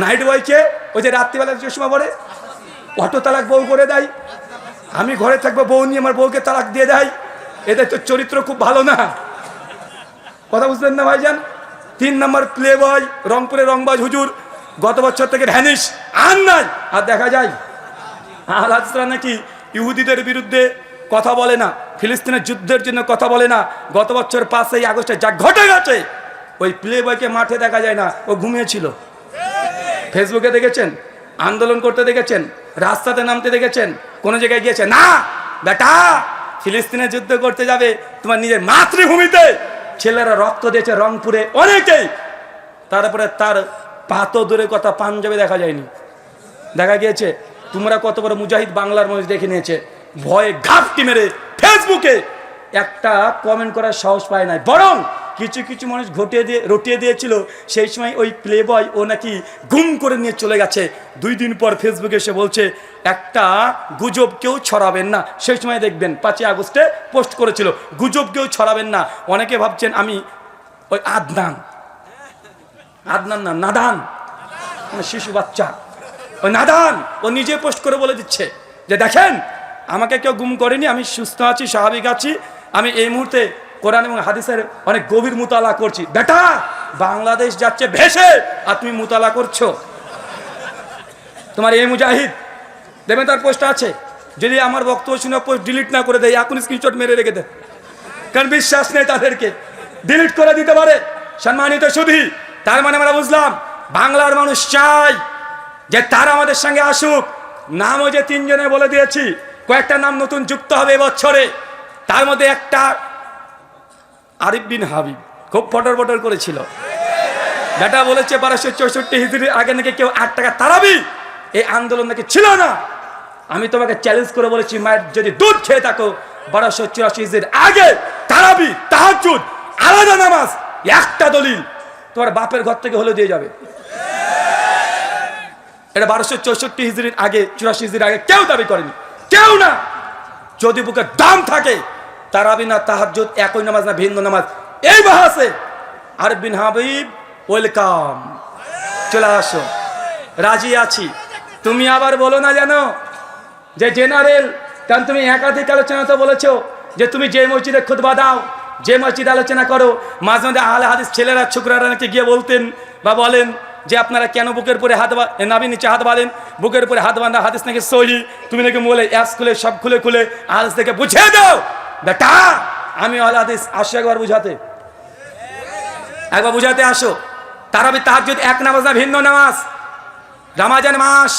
নাইট বয় কে? ওই যে রাত্রিবেলা চশমা পরে অটো তালাক বউ করে দেয়। আমি ঘরে থাকবো, বউ নিয়ে আমার বউকে তালাক দিয়ে দেয়। এদের তো চরিত্র খুব ভালো না। কথা বুঝলেন না ভাইজান? 3 নম্বর প্লে বয়, রংপুরে রংবাজ হুজুর, গত বছর থেকে ভ্যানিশ, আর নাই, আর দেখা যায়। আর আজরা নাকি ইহুদিদের বিরুদ্ধে কথা বলে না, ফিলিস্তিনের যুদ্ধের জন্য কথা বলে না। গত বছর 5ই আগস্টে যা ঘটে গেছে, ওই প্লে বয়কে মাঠে দেখা যায় না, ও ঘুমিয়েছিল। ফেসবুকে দেখেছেন, আন্দোলন করতে দেখেছেন, রাস্তাতে নামতে দেখেছেন, কোন জায়গায় গিয়েছে না? বেটা, ফিলিস্তিনে যুদ্ধ করতে যাবে তোমার নিজের মাতৃভূমিতে, ছেলেরা রক্ত দিয়েছে রংপুরে অনেকেই। তারপরে তার পাতো দূরের কথা, পাঞ্জাবে দেখা যায়নি, দেখা গিয়েছে। তোমরা কত বড় মুজাহিদ বাংলার মানুষ দেখে নিয়েছে, ভয়ে ঘাপটি মেরে ফেসবুকে একটা কমেন্ট করার সাহস পায় নাই। বরং কিছু কিছু মানুষ রটিয়ে দিয়েছিল সেই সময় ওই প্লে বয় ও নাকি গুম করে নিয়ে চলে গেছে। 2 দিন পর ফেসবুকে এসে বলছে একটা গুজব কেউ ছড়াবেন না। সেই সময় দেখবেন 5ই আগস্টে পোস্ট করেছিল, গুজব কেউ ছড়াবেন না। অনেকে ভাবছেন আমি ওই আদনান না নাদান, মানে শিশু বাচ্চা, ওই নাদান ও নিজে পোস্ট করে বলে দিচ্ছে যে দেখেন আমাকে কেউ গুম করেনি, আমি সুস্থ আছি, স্বাভাবিক আছি, আমি এই মুহূর্তে কোরআন এবং হাদিসের অনেক গভীর মুতালা করছি। বেটা, বাংলাদেশ যাচ্ছে ভেসে আর তুমি মুতালা করছো। তোমার এই মুজাহিদ দেবেন, তার পোস্ট আছে। যদি আমার বক্তব্য শুনে পোস্ট ডিলিট না করে দেয়, এখন স্ক্রিনশট মেরে রেখে দেয়, কারণ বিশ্বাস নেই তাদেরকে, ডিলিট করে দিতে পারে। সম্মানিত সুধী, তার মানে আমরা বুঝলাম বাংলার মানুষ চাই যে তারা আমাদের সঙ্গে আসুক। নামও যে 3 জনে বলে দিয়েছি, কয়েকটা নাম নতুন যুক্ত হবে এবছরে। তার মধ্যে একটা আরিফ বিন হাবিব, খুব ফটর করেছিল। বেটা বলেছে 1264 হিজরির আগে নাকি কেউ 8 টাকা তারাবি, এই আন্দোলন নাকি ছিল না। আমি তোমাকে চ্যালেঞ্জ করে বলেছি, মায়ের যদি দুধ খেয়ে থাকো 1284 হিজরির আগে তারাবি, তাহাজ্জুদ, আলাদা নামাজ, একটা দলিল তোমার বাপের ঘর থেকে হলে দিয়ে যাবে। এটা 1264 হিজরির আগে, 84 হিজরির আগে কেউ দাবি করেনি, কেউ না। যদি বুকে দাম থাকে, তারাবি না তাহাজ্জুদ, একই নামাজ না ভিন্ন নামাজ, এই বাহাসে আরিফ বিন হাবিব ওয়েলকাম, চলে আসো, রাজি আছি। তুমি আবার বলো না জানো যে জেনারেল, কারণ তুমি একাধিক আলোচনা তো বলেছো যে তুমি যে মসজিদে খুতবা দাও, যে মসজিদে আলোচনা করো, মাঝে মাঝে আহলে হাদিস ছেলেরা ছোকরারা নাকি গিয়ে বলতেন বা বলেন যে আপনারা কেন বুকের উপরে হাত নাভি নিচে হাত বাঁধেন, বুকের উপরে হাত বাঁধা হাদিস নাকি সহি। তুমি নাকি বলে খুলে সব খুলে হাদিস থেকে বুঝিয়ে দাও। বেটা, আমি আহলে হাদিস, আসো একবার বুঝাতে আসো। তারাবি তাহাজ্জুদ এক নামাজ না ভিন্ন নামাজ, রমজান মাস,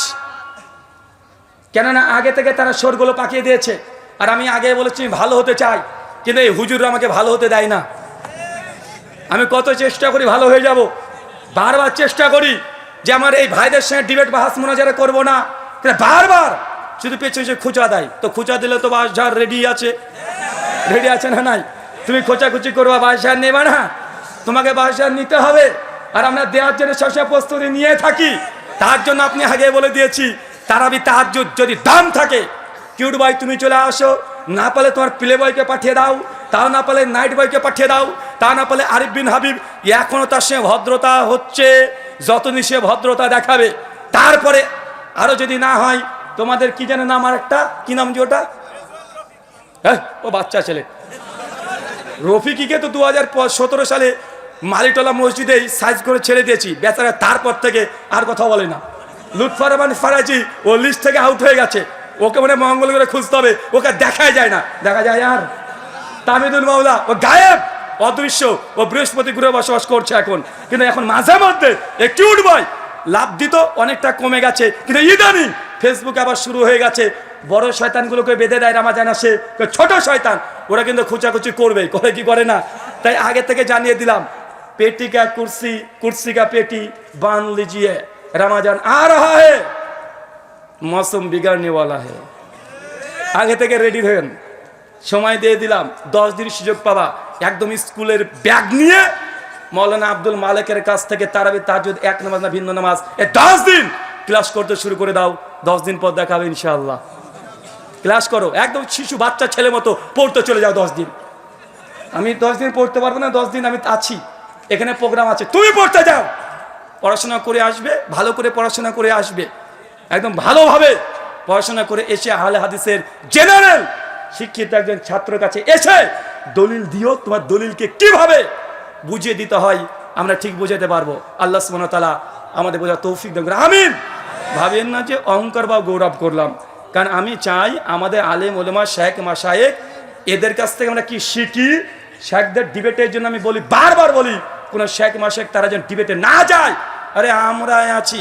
কেননা আগে থেকে তারা সোরগুলো পাকিয়ে দিয়েছে। আর আমি আগে বলেছি ভালো হতে চাই, কিন্তু এই হুজুররা আমাকে ভালো হতে দেয় না। আমি কত চেষ্টা করি ভালো হয়ে যাব, বারবার চেষ্টা করি যে আমার এই ভাইদের সঙ্গে ডিবেট বাহাস মোনাজারা করবো না, বারবার শুধু পেছনে খুচা দেয়। তো খুচা দিলে তো বাসঝাড় রেডি আছে না নাই? তুমি খোঁচাখুচি করবা, বাসঝাড় নেবা না, তোমাকে বাসঝাড় নিতে হবে। আর আমরা দেওয়ার জন্য সবসময় প্রস্তুতি নিয়ে থাকি। তার জন্য আপনি আগে বলে দিয়েছি, তারাবি তাহাজ্জুদ যদি দাম থাকে, কিউট বয় তুমি চলে আসো, না পালে তোমার প্লে বয়কে পাঠিয়ে দাও, তাও না পালে নাইট বয়কে পাঠিয়ে দাও, তা না পালে আরিফ বিন হাবিব। এখনো তার সঙ্গে ভদ্রতা হচ্ছে, যতদিন সে ভদ্রতা দেখাবে। তারপরে আরো যদি না হয়, তোমাদের কি যেন নাম, আর একটা কি নাম যে ওটা, হ্যাঁ ও বাচ্চা ছেলে রফিকিকে তো 2017 সালে মালিটলা মসজিদে সাইজ করে ছেড়ে দিয়েছি, বেচারা তারপর থেকে আর কথা বলে না। লুৎফর রহমান ফারাজি ও লিস্ট থেকে আউট হয়ে গেছে, ওকে মানে মঙ্গল করে খুঁজতে হবে, ওকে দেখাই যায় না। দেখা যায় আর তামিদুল মাওলা, ও গায়েব, অদৃশ্য, ও বৃহস্পতি গ্রহে বসবাস করছে এখন। কিন্তু এখন মাঝে মধ্যে একটু উঠবই, লাভ দিত অনেকটা কমে গেছে। কিন্তু ইদানিং ফেসবুকে আবার শুরু হয়ে গেছে, বড় শয়তানগুলোকে বেঁধে দেয় রামাজান আসে, ছোট শয়তান ওরা কিন্তু খুচাখুচি করবে, করে কি করে না। তাই আগে থেকে জানিয়ে দিলাম, पेटी का कुर्सी, कुर्सी का पेटी बांध लीजिए, रमजान आ रहा है, मौसम बिगड़ने वाला है। आगे থেকে রেডি হন, সময় দিয়ে দিলাম 10 দিন সুযোগ পাবা। একদম স্কুলের ব্যাগ নিয়ে মৌলানা আব্দুল মালিকের কাছ থেকে তারাবি তাহাজ্জুদ এক নামাজ না ভিন্ন নামাজ, এই 10 দিন ক্লাস করতে শুরু করে দাও। 10 দিন পর দেখাবে ইনশাআল্লাহ। ক্লাস করো, একদম শিশু বাচ্চা ছেলে মতো পড়তে চলে যাও 10 দিন। আমি 10 দিন পড়তে পারবো না, 10 দিন আমি আছি, এখানে প্রোগ্রাম আছে, তুমি পড়তে যাও, পড়াশোনা করে আসবে, ভালো করে পড়াশোনা করে আসবে, একদম ভালোভাবে পড়াশোনা করে এসে আহলে হাদিসের জেনারেল শিক্ষিত একজন ছাত্রের কাছে এসে দলিল দিও, তোমার দলিলকে কিভাবে বুঝিয়ে দিতে হয় আমরা ঠিক বুঝাতে পারবো। আল্লাহ সুবহানাহু ওয়া তাআলা আমাদের বোঝার তৌফিক দান করুন, আমিন। ভাবেন না যে অহংকার বা গৌরব করলাম, কারণ আমি চাই আমাদের আলেম ওলামা শায়েখ মাশায়েখ এদের কাছ থেকে আমরা কি শিখি। শেখদের ডিবেটের জন্য আমি বলি, বারবার বলি, কোনো শেখ মাশায়েখ তারা যেন ডিবেটে না যায়। আরে আমরা আছি,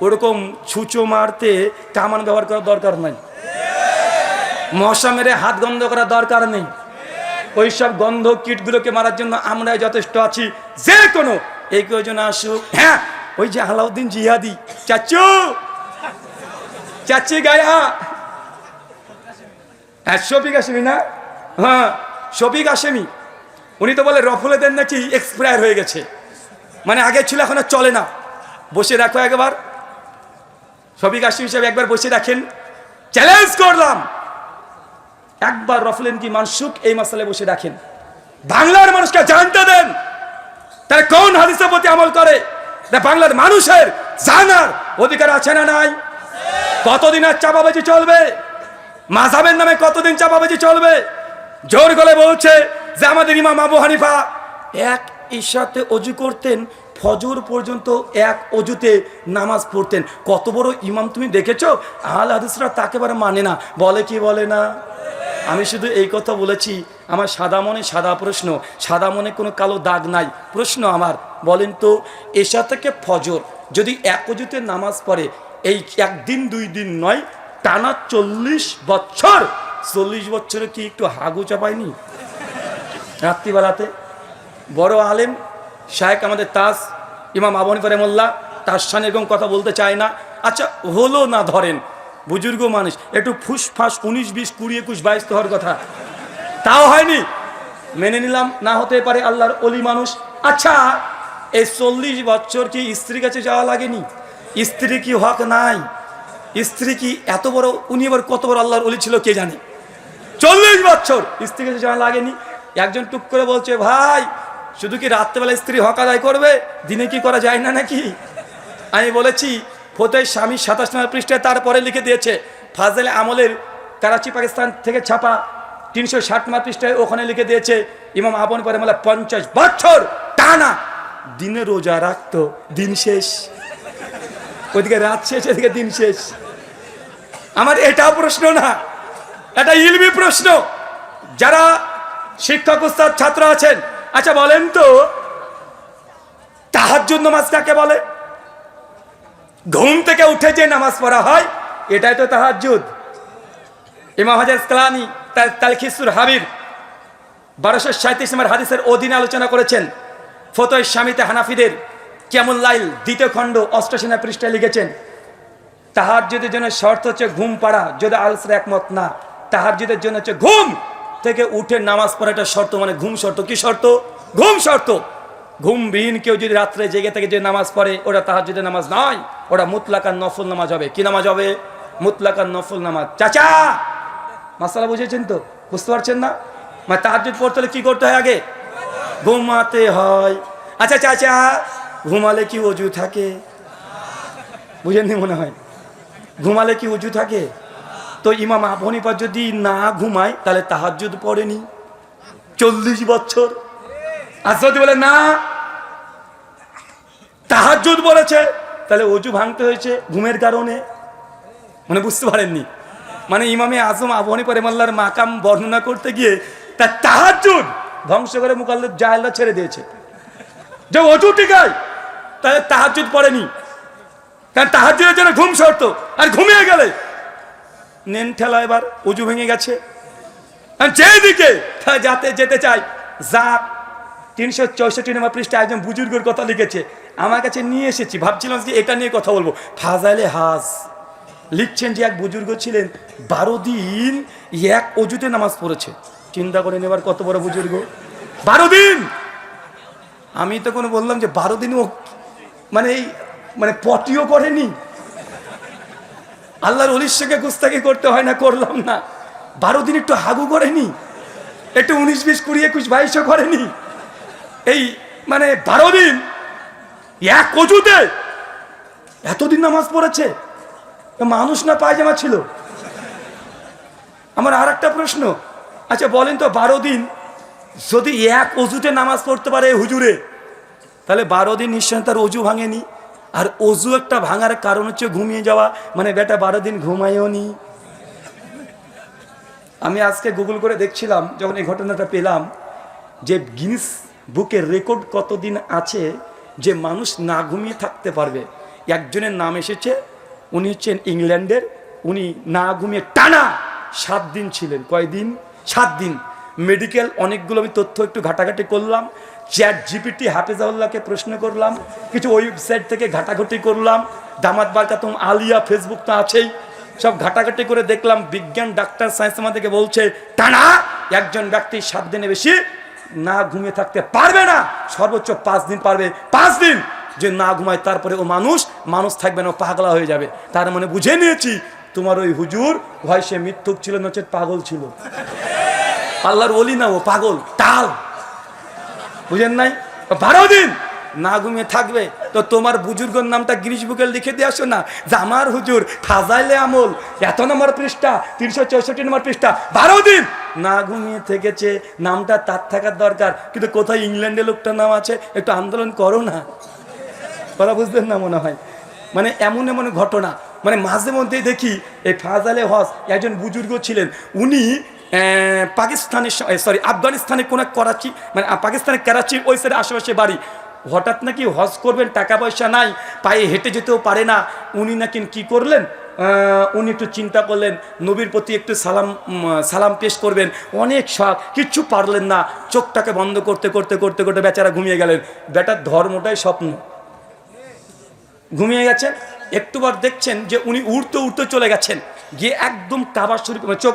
ওরকম ছুঁচো মারতে কামান ব্যবহার করার দরকার নাই, মশা মেরে হাত গন্ধ করার দরকার নেই, ওইসব গন্ধ কীটগুলোকে মারার জন্য আমরাই যথেষ্ট আছি। যে কোনো এই কয়জন আসুক, হ্যাঁ ওই যে আলাউদ্দিন জিহাদি চাচু, চাচি গায়া, হ্যাঁ শফিক হাশেমি না, হ্যাঁ শফিক হাশেমি, উনি তো বলে রফুলেদের নাকি এক্সপায়ার হয়ে গেছে, মানে আগে ছিল এখন আর চলে না। বসে রাখো একবার, শফিক হাশেমি সাহেব একবার বসে রাখেন, চ্যালেঞ্জ করলাম, একবার রফুলেন কি মানসুক এই মাসালে বসে রাখেন, বাংলার মানুষকে জানতে দেন তারা কোন হাদিসের প্রতি আমল করে। বাংলার মানুষের জানার অধিকার আছে না নাই? কতদিন আর চাপাবাজি চলবে? মাযহাবের নামে কতদিন চাপাবাজি চলবে? জোর গলে বলছে যে আমাদের ইমাম আবু হানিফা এক ইশাতে ওযু করতেন, ফজর পর্যন্ত এক অজুতে নামাজ পড়তেন। কত বড় ইমাম তুমি দেখেছো? আহলে হাদিসরা তাকে বারে মানে না, বলে কি বলে না? আমি শুধু এই কথা বলেছি, আমার সাদা মনে সাদা প্রশ্ন, সাদা মনে কোনো কালো দাগ নাই। প্রশ্ন আমার, বলেন তো এশা থেকে ফজর যদি এক অজুতে নামাজ পড়ে, এই একদিন দুই দিন নয়, টানা 40 বছর, 40 বছরে কি একটু হাগু চাপায়নি রাত্রিবেলাতে? বড় আলেম শায়েখ আমাদের তাজ ইমাম আবু হানিফা রাহিমাহুল্লাহ, তার সামনে এরকম কথা বলতে চায় না। আচ্ছা হলো না, ধরেন বুজুর্গ মানুষ, একটু ফুসফাস 19 20 20 21 22 হওয়ার কথা, তাও হয়নি, মেনে নিলাম না হতে পারে, আল্লাহর অলি মানুষ। আচ্ছা এই 40 বছর কি স্ত্রীর কাছে যাওয়া লাগেনি? স্ত্রী কি হক নাই? স্ত্রী কি এত বড়, উনি এবার কত বড় আল্লাহর অলি ছিল কে জানে, 40 বছর স্ত্রীর কাছে যাওয়া লাগেনি। একজন টুক করে বলছে, ভাই শুধু কি রাত্রেবেলা স্ত্রী হক আদায় করবে, দিনে কি করা যায় না নাকি? আমি বলেছি ফতোয়া স্বামী 27 নম্বর পৃষ্ঠায় তারপরে লিখে দিয়েছে, ফাজলে আমলের করাচি পাকিস্তান থেকে ছাপা 360 নম্বর পৃষ্ঠায় ওখানে লিখে দিয়েছে ইমাম আবু হানিফা রাহিমাহুল্লাহ 50 বছর টানা দিনে রোজা রাখতো, দিন শেষ, ওইদিকে রাত শেষ, এদিকে দিন শেষ। আমার এটা প্রশ্ন না, এটা ইলমি প্রশ্ন। যারা শিক্ষক উস্তাদ ছাত্র আছেন, আচ্ছা বলেন তো তাহাজ্জুদ নামাজ কাকে বলে? ঘুম থেকে উঠে যে নামাজ পড়া হয় এটাই তো তাহাজ্জুদ। ইমাম হাজার আসকালানী তার তালখিসুল হাবির 1237 নম্বর হাদিসের অধীনে আলোচনা করেছেন। ফতোয়া শামিতে হানাফিদের কিয়ামুল লাইল 2য় খণ্ড 88 নম্বর পৃষ্ঠায় লিখেছেন, তাহাজ্জুদের জন্য শর্ত হচ্ছে ঘুম পাড়া, যদি আলসরা একমত না। তাহাজ্জুদের জন্য হচ্ছে ঘুম থেকে উঠে নামাজ পড়াটা শর্ত, মানে ঘুম শর্ত। কি শর্ত? ঘুম শর্ত। ঘুমবিহীন কেউ যদি রাত্রে জেগে থেকে যে নামাজ পড়ে ওটা তাহাজ্জুদের নামাজ নয়, ওটা মুতলাকান নফল নামাজ হবে। কি নামাজ হবে? মুতলাকান নফল নামাজ। চাচা মাসালা বুঝেছেন তো? বুঝতে পারছেন না? মানে তাহাজ্জুদ পড়তে হলে কি করতে হয়? আগে ঘুমাতে হয়। আচ্ছা চাচা ঘুমালে কি ওযু থাকে? বুঝেননি মনে হয়, ঘুমালে কি ওযু থাকে? তো ইমাম আবু হানিফা যদি না ঘুমায় তাহলে তাহাজ্জুদ পড়েনি 40 বছর। আর যদি বলে না তাহাজ্জুদ বলেছে, তাহলে ওযু ভাঙতে হয়েছে ঘুমের কারণে। মানে বুঝতে পারেননি, মানে ইমামে আজম আবু হানিফা রাহিমাহুল্লাহর মাকাম বর্ণনা করতে গিয়ে তার তাহাজ্জুদ ধ্বংস করে মুকাল্লিদ জাহেলরা ছেড়ে দিয়েছে। যে ওযু টিকায় তাহলে তাহাজ্জুদ পড়েনি, কারণ তাহাজ্জুদের জন্য ঘুম শর্ত। আর ঘুমিয়ে গেলে নেন ঠেলা, এবার ওযু ভেঙে গেছে। যেদিকে যাতে যেতে চাই যা। 364 নম্বর পৃষ্ঠায় একজন বুজুর্গের কথা লিখেছে, আমার কাছে নিয়ে এসেছি, ভাবছিলাম যে এটা নিয়ে কথা বলবো। ফাজাইলে হাজ লিখছেন যে এক বুজুর্গ ছিলেন 12 দিন এক অজুতে নামাজ পড়েছে। চিন্তা করে নেবার কত বড় বুজুর্গ, 12 দিন। আমি তো কোনো বললাম যে 12 দিন ও মানে এই মানে পটিও করেনি। আল্লাহর ওলির সঙ্গে গুস্তাকি করতে হয় না, করলাম না। 12 দিন একটু হাগু করেনি। একটু 19, 20, 20, 21, 22 করেনি? এই মানে 12 দিন এক অজুতে এতদিন নামাজ পড়েছে, মানুষ না পায়জামা ছিল? আমার আর একটা প্রশ্ন, আচ্ছা বলেন তো 12 দিন যদি এক অজুতে নামাজ পড়তে পারে হুজুরে, তাহলে 12 দিন নিশ্চয় তার অজু ভাঙেনি। আর অজু একটা ভাঙার কারণ হচ্ছে ঘুমিয়ে যাওয়া, মানে বেটা 12 দিন ঘুমায়ও নি। আমি আজকে গুগল করে দেখছিলাম যখন এই ঘটনাটা পেলাম, যে গিনিস বুকের রেকর্ড কতদিন আছে যে মানুষ না ঘুমিয়ে থাকতে পারবে। একজনের নাম এসেছে, উনি হচ্ছেন ইংল্যান্ডের, উনি না ঘুমিয়ে টানা 7 দিন ছিলেন। কয়দিন? 7 দিন। মেডিকেল অনেকগুলো আমি তথ্য একটু ঘাটাঘাটি করলাম, চ্যাট জিপিটি হাফেজাউল্লাহকে প্রশ্ন করলাম, কিছু ওয়েবসাইট থেকে ঘাটাঘাটি করলাম, দামাত বারকাতুম আলিয়া ফেসবুক তো আছেই, সব ঘাটাঘাটি করে দেখলাম বিজ্ঞান ডাক্তার সায়েন্স আমাদেরকে বলছে টানা একজন ব্যক্তি 7 দিনে বেশি না ঘুমিয়ে থাকতে পারবে না, সর্বোচ্চ 5 দিন পারবে। 5 দিন যে না ঘুমায় তারপরে ও মানুষ থাকবে না, পাগলা হয়ে যাবে। তার মানে বুঝে নিয়েছি তোমার ওই হুজুর হয় সে মিথ্যুক ছিল, নচে পাগল ছিল। আল্লাহর ওলি না, ও পাগল টাল, বুঝেন নাই? 12 দিন না ঘুমিয়ে থাকবে। তো তোমার বুজুর্গর নামটা গিনিস বুকে লিখে দিয়ে আসো না, যে আমার হুজুর ফাজাইলে আমল এত নম্বর পৃষ্ঠা, 364 নম্বর পৃষ্ঠা, 12 দিন না ঘুমিয়ে থেকেছে, নামটা তার থাকার দরকার। কিন্তু কোথায় ইংল্যান্ডে লোকটার নাম আছে, একটু আন্দোলন করো না। কথা বুঝলেন না মনে হয়? মানে এমন এমন ঘটনা, মানে মাঝে মধ্যেই দেখি এই ফাজাইলে হজ একজন বুজুর্গ ছিলেন, উনি পাকিস্তানের আফগানিস্তানে কোন করাচি, মানে পাকিস্তানের করাচির ওই সাইডে আশেপাশে বাড়ি। হঠাৎ নাকি হজ করবেন, টাকা পয়সা নাই, পায়ে হেঁটে যেতেও পারে না। উনি নাকি কি করলেন, উনি একটু চিন্তা করলেন নবীর প্রতি একটু সালাম পেশ করবেন, অনেক শখ, কিচ্ছু পারলেন না। চোখটাকে বন্ধ করতে করতে করতে করতে বেচারা ঘুমিয়ে গেলেন। বেটার ধর্মটাই স্বপ্ন, ঘুমিয়ে গেছেন। একটুবার দেখছেন যে উনি উড়তে উড়তে চলে গেছেন, গিয়ে একদম কাবা শরীফ, চোখ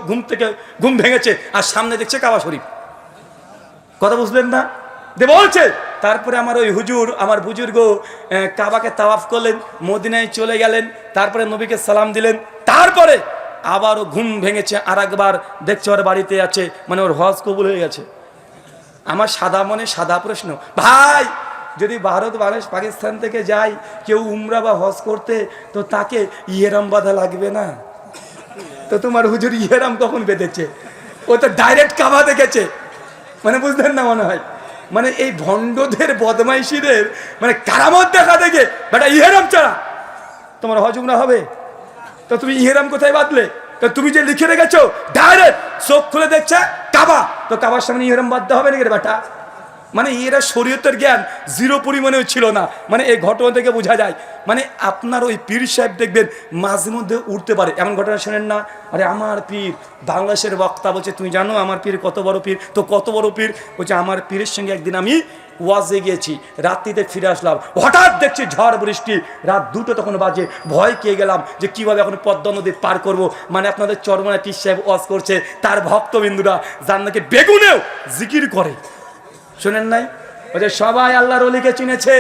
ঘুম ভেঙেছে আর সামনে দেখছে কাবা শরীফ। কথা বুঝলেন না? বলছে তারপরে আমার ওই হুজুর, আমার বুজুর্গ কাবাকে তাওয়াফ করলেন, মদিনায় চলে গেলেন, তারপরে নবীকে সালাম দিলেন, তারপরে আবারও ঘুম ভেঙেছে, আর একবার দেখছে ওর বাড়িতে আছে, মানে ওর হজ কবুল হয়ে গেছে। আমার সাদা মনে সাদা প্রশ্ন, ভাই যদি ভারত, বাংলাদেশ, পাকিস্তান থেকে যায় কেউ উমরা বা হজ করতে, তো তাকে ইহরাম বাঁধা লাগবে না? তো তোমার হুজুর ইহরাম কখন বেঁধেছে? ও তো ডাইরেক্ট কাবা দেখেছে। মানে বুঝলেন না মনে হয়? মানে এই ভণ্ডদের বদমাইশিদের মানে কারামত দেখা দেখে বেটা ইহরাম ছাড়া তোমার হজ উমরা হবে? তো তুমি ইহরাম কোথায় বাঁধলে? তো তুমি যে লিখে রেখেছো ডাইরেক্ট চোখ খুলে দেখছে কাবা, তো কাবার সামনে ইহরাম বাঁধতে হবে নাকি রে বেটা? মানে এরা শরীয়তের জ্ঞান জিরো পরিমাণেও ছিল না। মানে এই ঘটনা থেকে বোঝা যায়, মানে আপনার ওই পীর সাহেব দেখবেন মাঝে মধ্যে উঠতে পারে, এমন ঘটনা শোনেন না? আরে আমার পীর, বাংলাদেশের বক্তা বলছে তুমি জানো আমার পীর কত বড় পীর? তো কত বড় পীর? বলছে আমার পীরের সঙ্গে একদিন আমি ওয়াজে গিয়েছি, রাত্রিতে ফিরে আসলাম, হঠাৎ দেখছি ঝড় বৃষ্টি, রাত 2টো তখন বাজে, ভয় খেয়ে গেলাম যে কিভাবে এখন পদ্মা নদী পার করব। মানে আপনাদের চরমনায় পীর সাহেব ওয়াজ করছে, তার ভক্তবিন্দুরা যার নাকি বেগুনেও জিকির করে, শোনেন নাই? ওই যে সবাই আল্লাহর ওলিকে চিনেছে,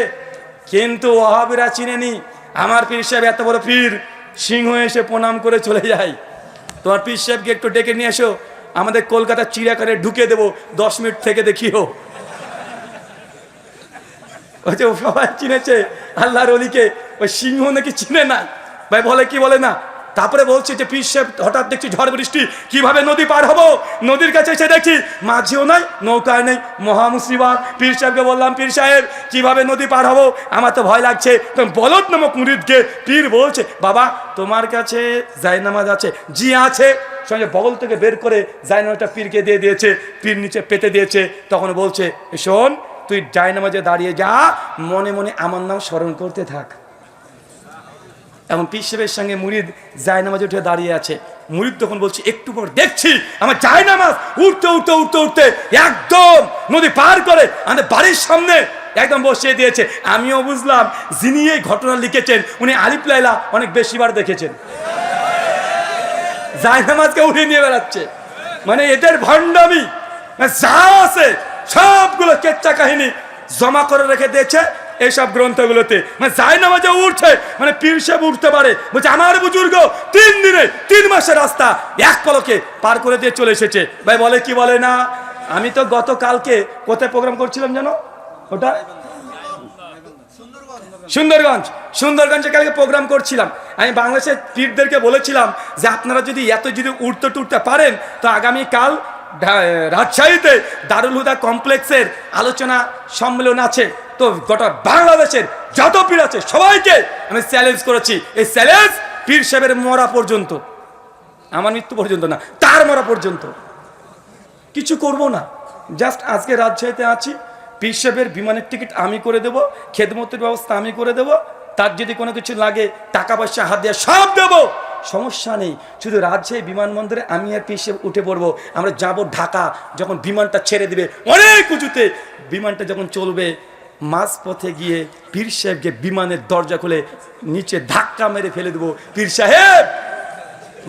কিন্তু ওয়াহাবিরা চিনেনি। আমার পীর সাহেব এত বড় পীর, সিংহ এসে প্রণাম করে চলে যায়। তোমার পীর সাহেবকে একটু ডেকে নিয়ে এসো, আমাদের কলকাতা চিড়িয়াখানায় ঢুকে দেবো, 10 মিনিট থেকে দেখিও। ওই যে সবাই চিনেছে আল্লাহর ওলিকে, ওই সিংহ নাকি চিনে না। ভাই বলে কি বলে না? তারপরে বলছে যে পীর সাহেব হঠাৎ দেখছি ঝড় বৃষ্টি, কিভাবে নদী পার হবো? নদীর কাছে এসে দেখছি মাঝিও নাই, নৌকায় নেই, মহা মুসিবত। পীর সাহেবকে বললাম পীর সাহেব কিভাবে নদী পার হবো, আমার তো ভয় লাগছে। তো বলদ নামক মুরিদকে পীর বলছে বাবা তোমার কাছে জায়নামাজ আছে? জি আছে। সঙ্গে বগল থেকে বের করে জায়নামাজটা পীরকে দিয়ে দিয়েছে, পীর নিচে পেতে দিয়েছে। তখন বলছে শোন তুই জায়নামাজে দাঁড়িয়ে যা, মনে মনে আমার নাম স্মরণ করতে থাক। এখন পীর সাহেবের সঙ্গে মুরিদ জায়নামাজে উঠে দাঁড়িয়ে আছে। মুরিদ তখন বলছে একটু পর দেখছি আমার জায়নামাজ উঠতে উঠতে উঠতে উঠতে একদম নদী পার করে আমাদের বাড়ির সামনে একদম বসিয়ে দিয়েছে। আমিও বুঝলাম যিনি এই ঘটনা লিখেছেন উনি আলিফ লাইলা অনেক বেশিবার দেখেছেন, জায়নামাজকে উঠিয়ে নিয়ে বেড়াচ্ছে। মানে এদের ভণ্ডামি যা আছে সবগুলো কেচ্চা কাহিনী জমা করে রেখে দিয়েছে এইসব গ্রন্থগুলোতে। মানে জায়নামাজে উঠছে, মানে পীর সাহেব উঠতে পারে। বলছে আমার বুজুর্গ 3 দিনে 3 মাসের রাস্তা এক পলকে পার করে দিয়ে চলে এসেছে। ভাই বলে কি বলে না? আমি তো গতকালকে কোথায় প্রোগ্রাম করছিলাম জানো? ওটা সুন্দরগঞ্জে কালকে প্রোগ্রাম করছিলাম। আমি বাংলাদেশের পীরদেরকে বলেছিলাম যে আপনারা যদি যদি উঠতে টুটতে পারেন তো আগামীকাল রাজশাহীতে দারুল হুদা কমপ্লেক্সের আলোচনা সম্মেলন আছে। তো গোটা বাংলাদেশের যত পীর আছে সবাইকে আমি চ্যালেঞ্জ করেছি। এই চ্যালেঞ্জ পীর সাহেবের মরা পর্যন্ত, আমার মৃত্যু পর্যন্ত না, তার মরা পর্যন্ত কিছু করব না। জাস্ট আজকে রাজশাহীতে আছি, পীর সাহেবের বিমানের টিকিট আমি করে দেব, খেদমতের ব্যবস্থা আমি করে দেব, তার যদি কোনো কিছু লাগে টাকা পয়সা হাত দিয়ে সব দেবো, সমস্যা নেই। শুধু রাজশাহী বিমানবন্দরে আমি আর পীর সাহেব উঠে পড়বো। আমরা যাব ঢাকা, যখন বিমানটা ছেড়ে দিবে অনেক উঁচুতে, বিমানটা যখন চলবে মাঝ পথে গিয়ে পীর সাহেবকে বিমানের দরজা খুলে নিচে ধাক্কা মেরে ফেলে দেবো। পীর সাহেব,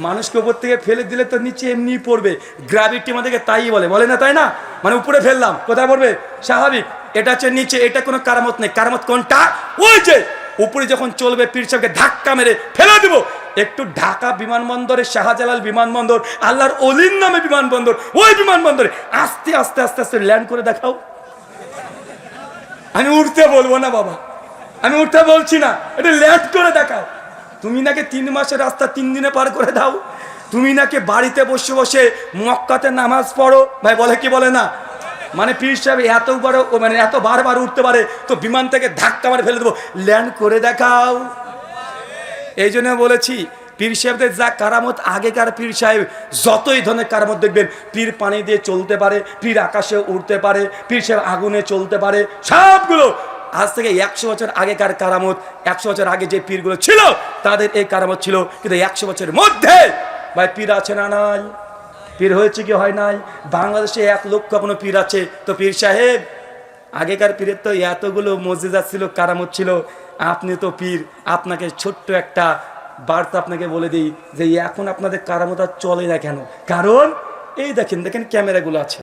মানুষকে উপর থেকে ফেলে দিলে তো নিচে এমনি পড়বে, গ্র্যাভিটি আমাদেরকে তাই বলে না, তাই না? মানে উপরে ফেললাম, কোথায় পড়বে? স্বাভাবিক। এটা হচ্ছে নিচে, এটা কোনো কারামত নেই। কারামত কোনটা? ওই যে উপরে যখন চলবে পীর সাহেবকে ধাক্কা মেরে ফেলে দেবো। একটু ঢাকা বিমানবন্দরে, শাহজালাল বিমানবন্দর, আল্লাহর অলির নামে বিমানবন্দর, ওই বিমানবন্দরে আস্তে আস্তে আস্তে আস্তে ল্যান্ড করে দেখাও। আমি উঠতে বলবো না বাবা, আমি উঠতে বলছি না, এটা ল্যান্ড করে দেখাও। তুমি নাকি 3 মাসের রাস্তা 3 দিনে পার করে দাও। তুমি নাকি বাড়িতে বসে বসে মক্কাতে নামাজ পড়ো। ভাই বলে কি বলে না? মানে পীর সাহেব এত বড়, মানে এত বারবার উঠতে পারে, তো বিমান থেকে ধাক্কা মারে ফেলে দেবো, ল্যান্ড করে দেখাও। এই জন্য বলেছি পীর সাহেবদের যা কারামত, আগেকার পীর সাহেব যতই ধরনের কারামত দেখবেন, পীর পানি দিয়ে চলতে পারে, পীর আকাশে উড়তে পারে, পীর সাহেব আগুনে চলতে পারে, সবগুলো আজ থেকে 100 বছর আগেকার কারামত। 100 বছর আগে যে পীরগুলো ছিল তাদের এই কারামত ছিল, কিন্তু 100 বছরের মধ্যে ভাই পীর আছে না নাই? পীর হয়েছে কি হয় নাই? বাংলাদেশে 1 লক্ষ কোনো পীর আছে। তো পীর সাহেব, আগেকার পীরের তো এতগুলো মজিজা ছিল, কারামত ছিল, আপনি তো পীর। আপনাকে ছোট্ট একটা বার্তা আপনাকে বলে দিই যে এখন আপনাদের কারামত আর চলে না কেন? কারণ এই দেখেন ক্যামেরাগুলো আছে।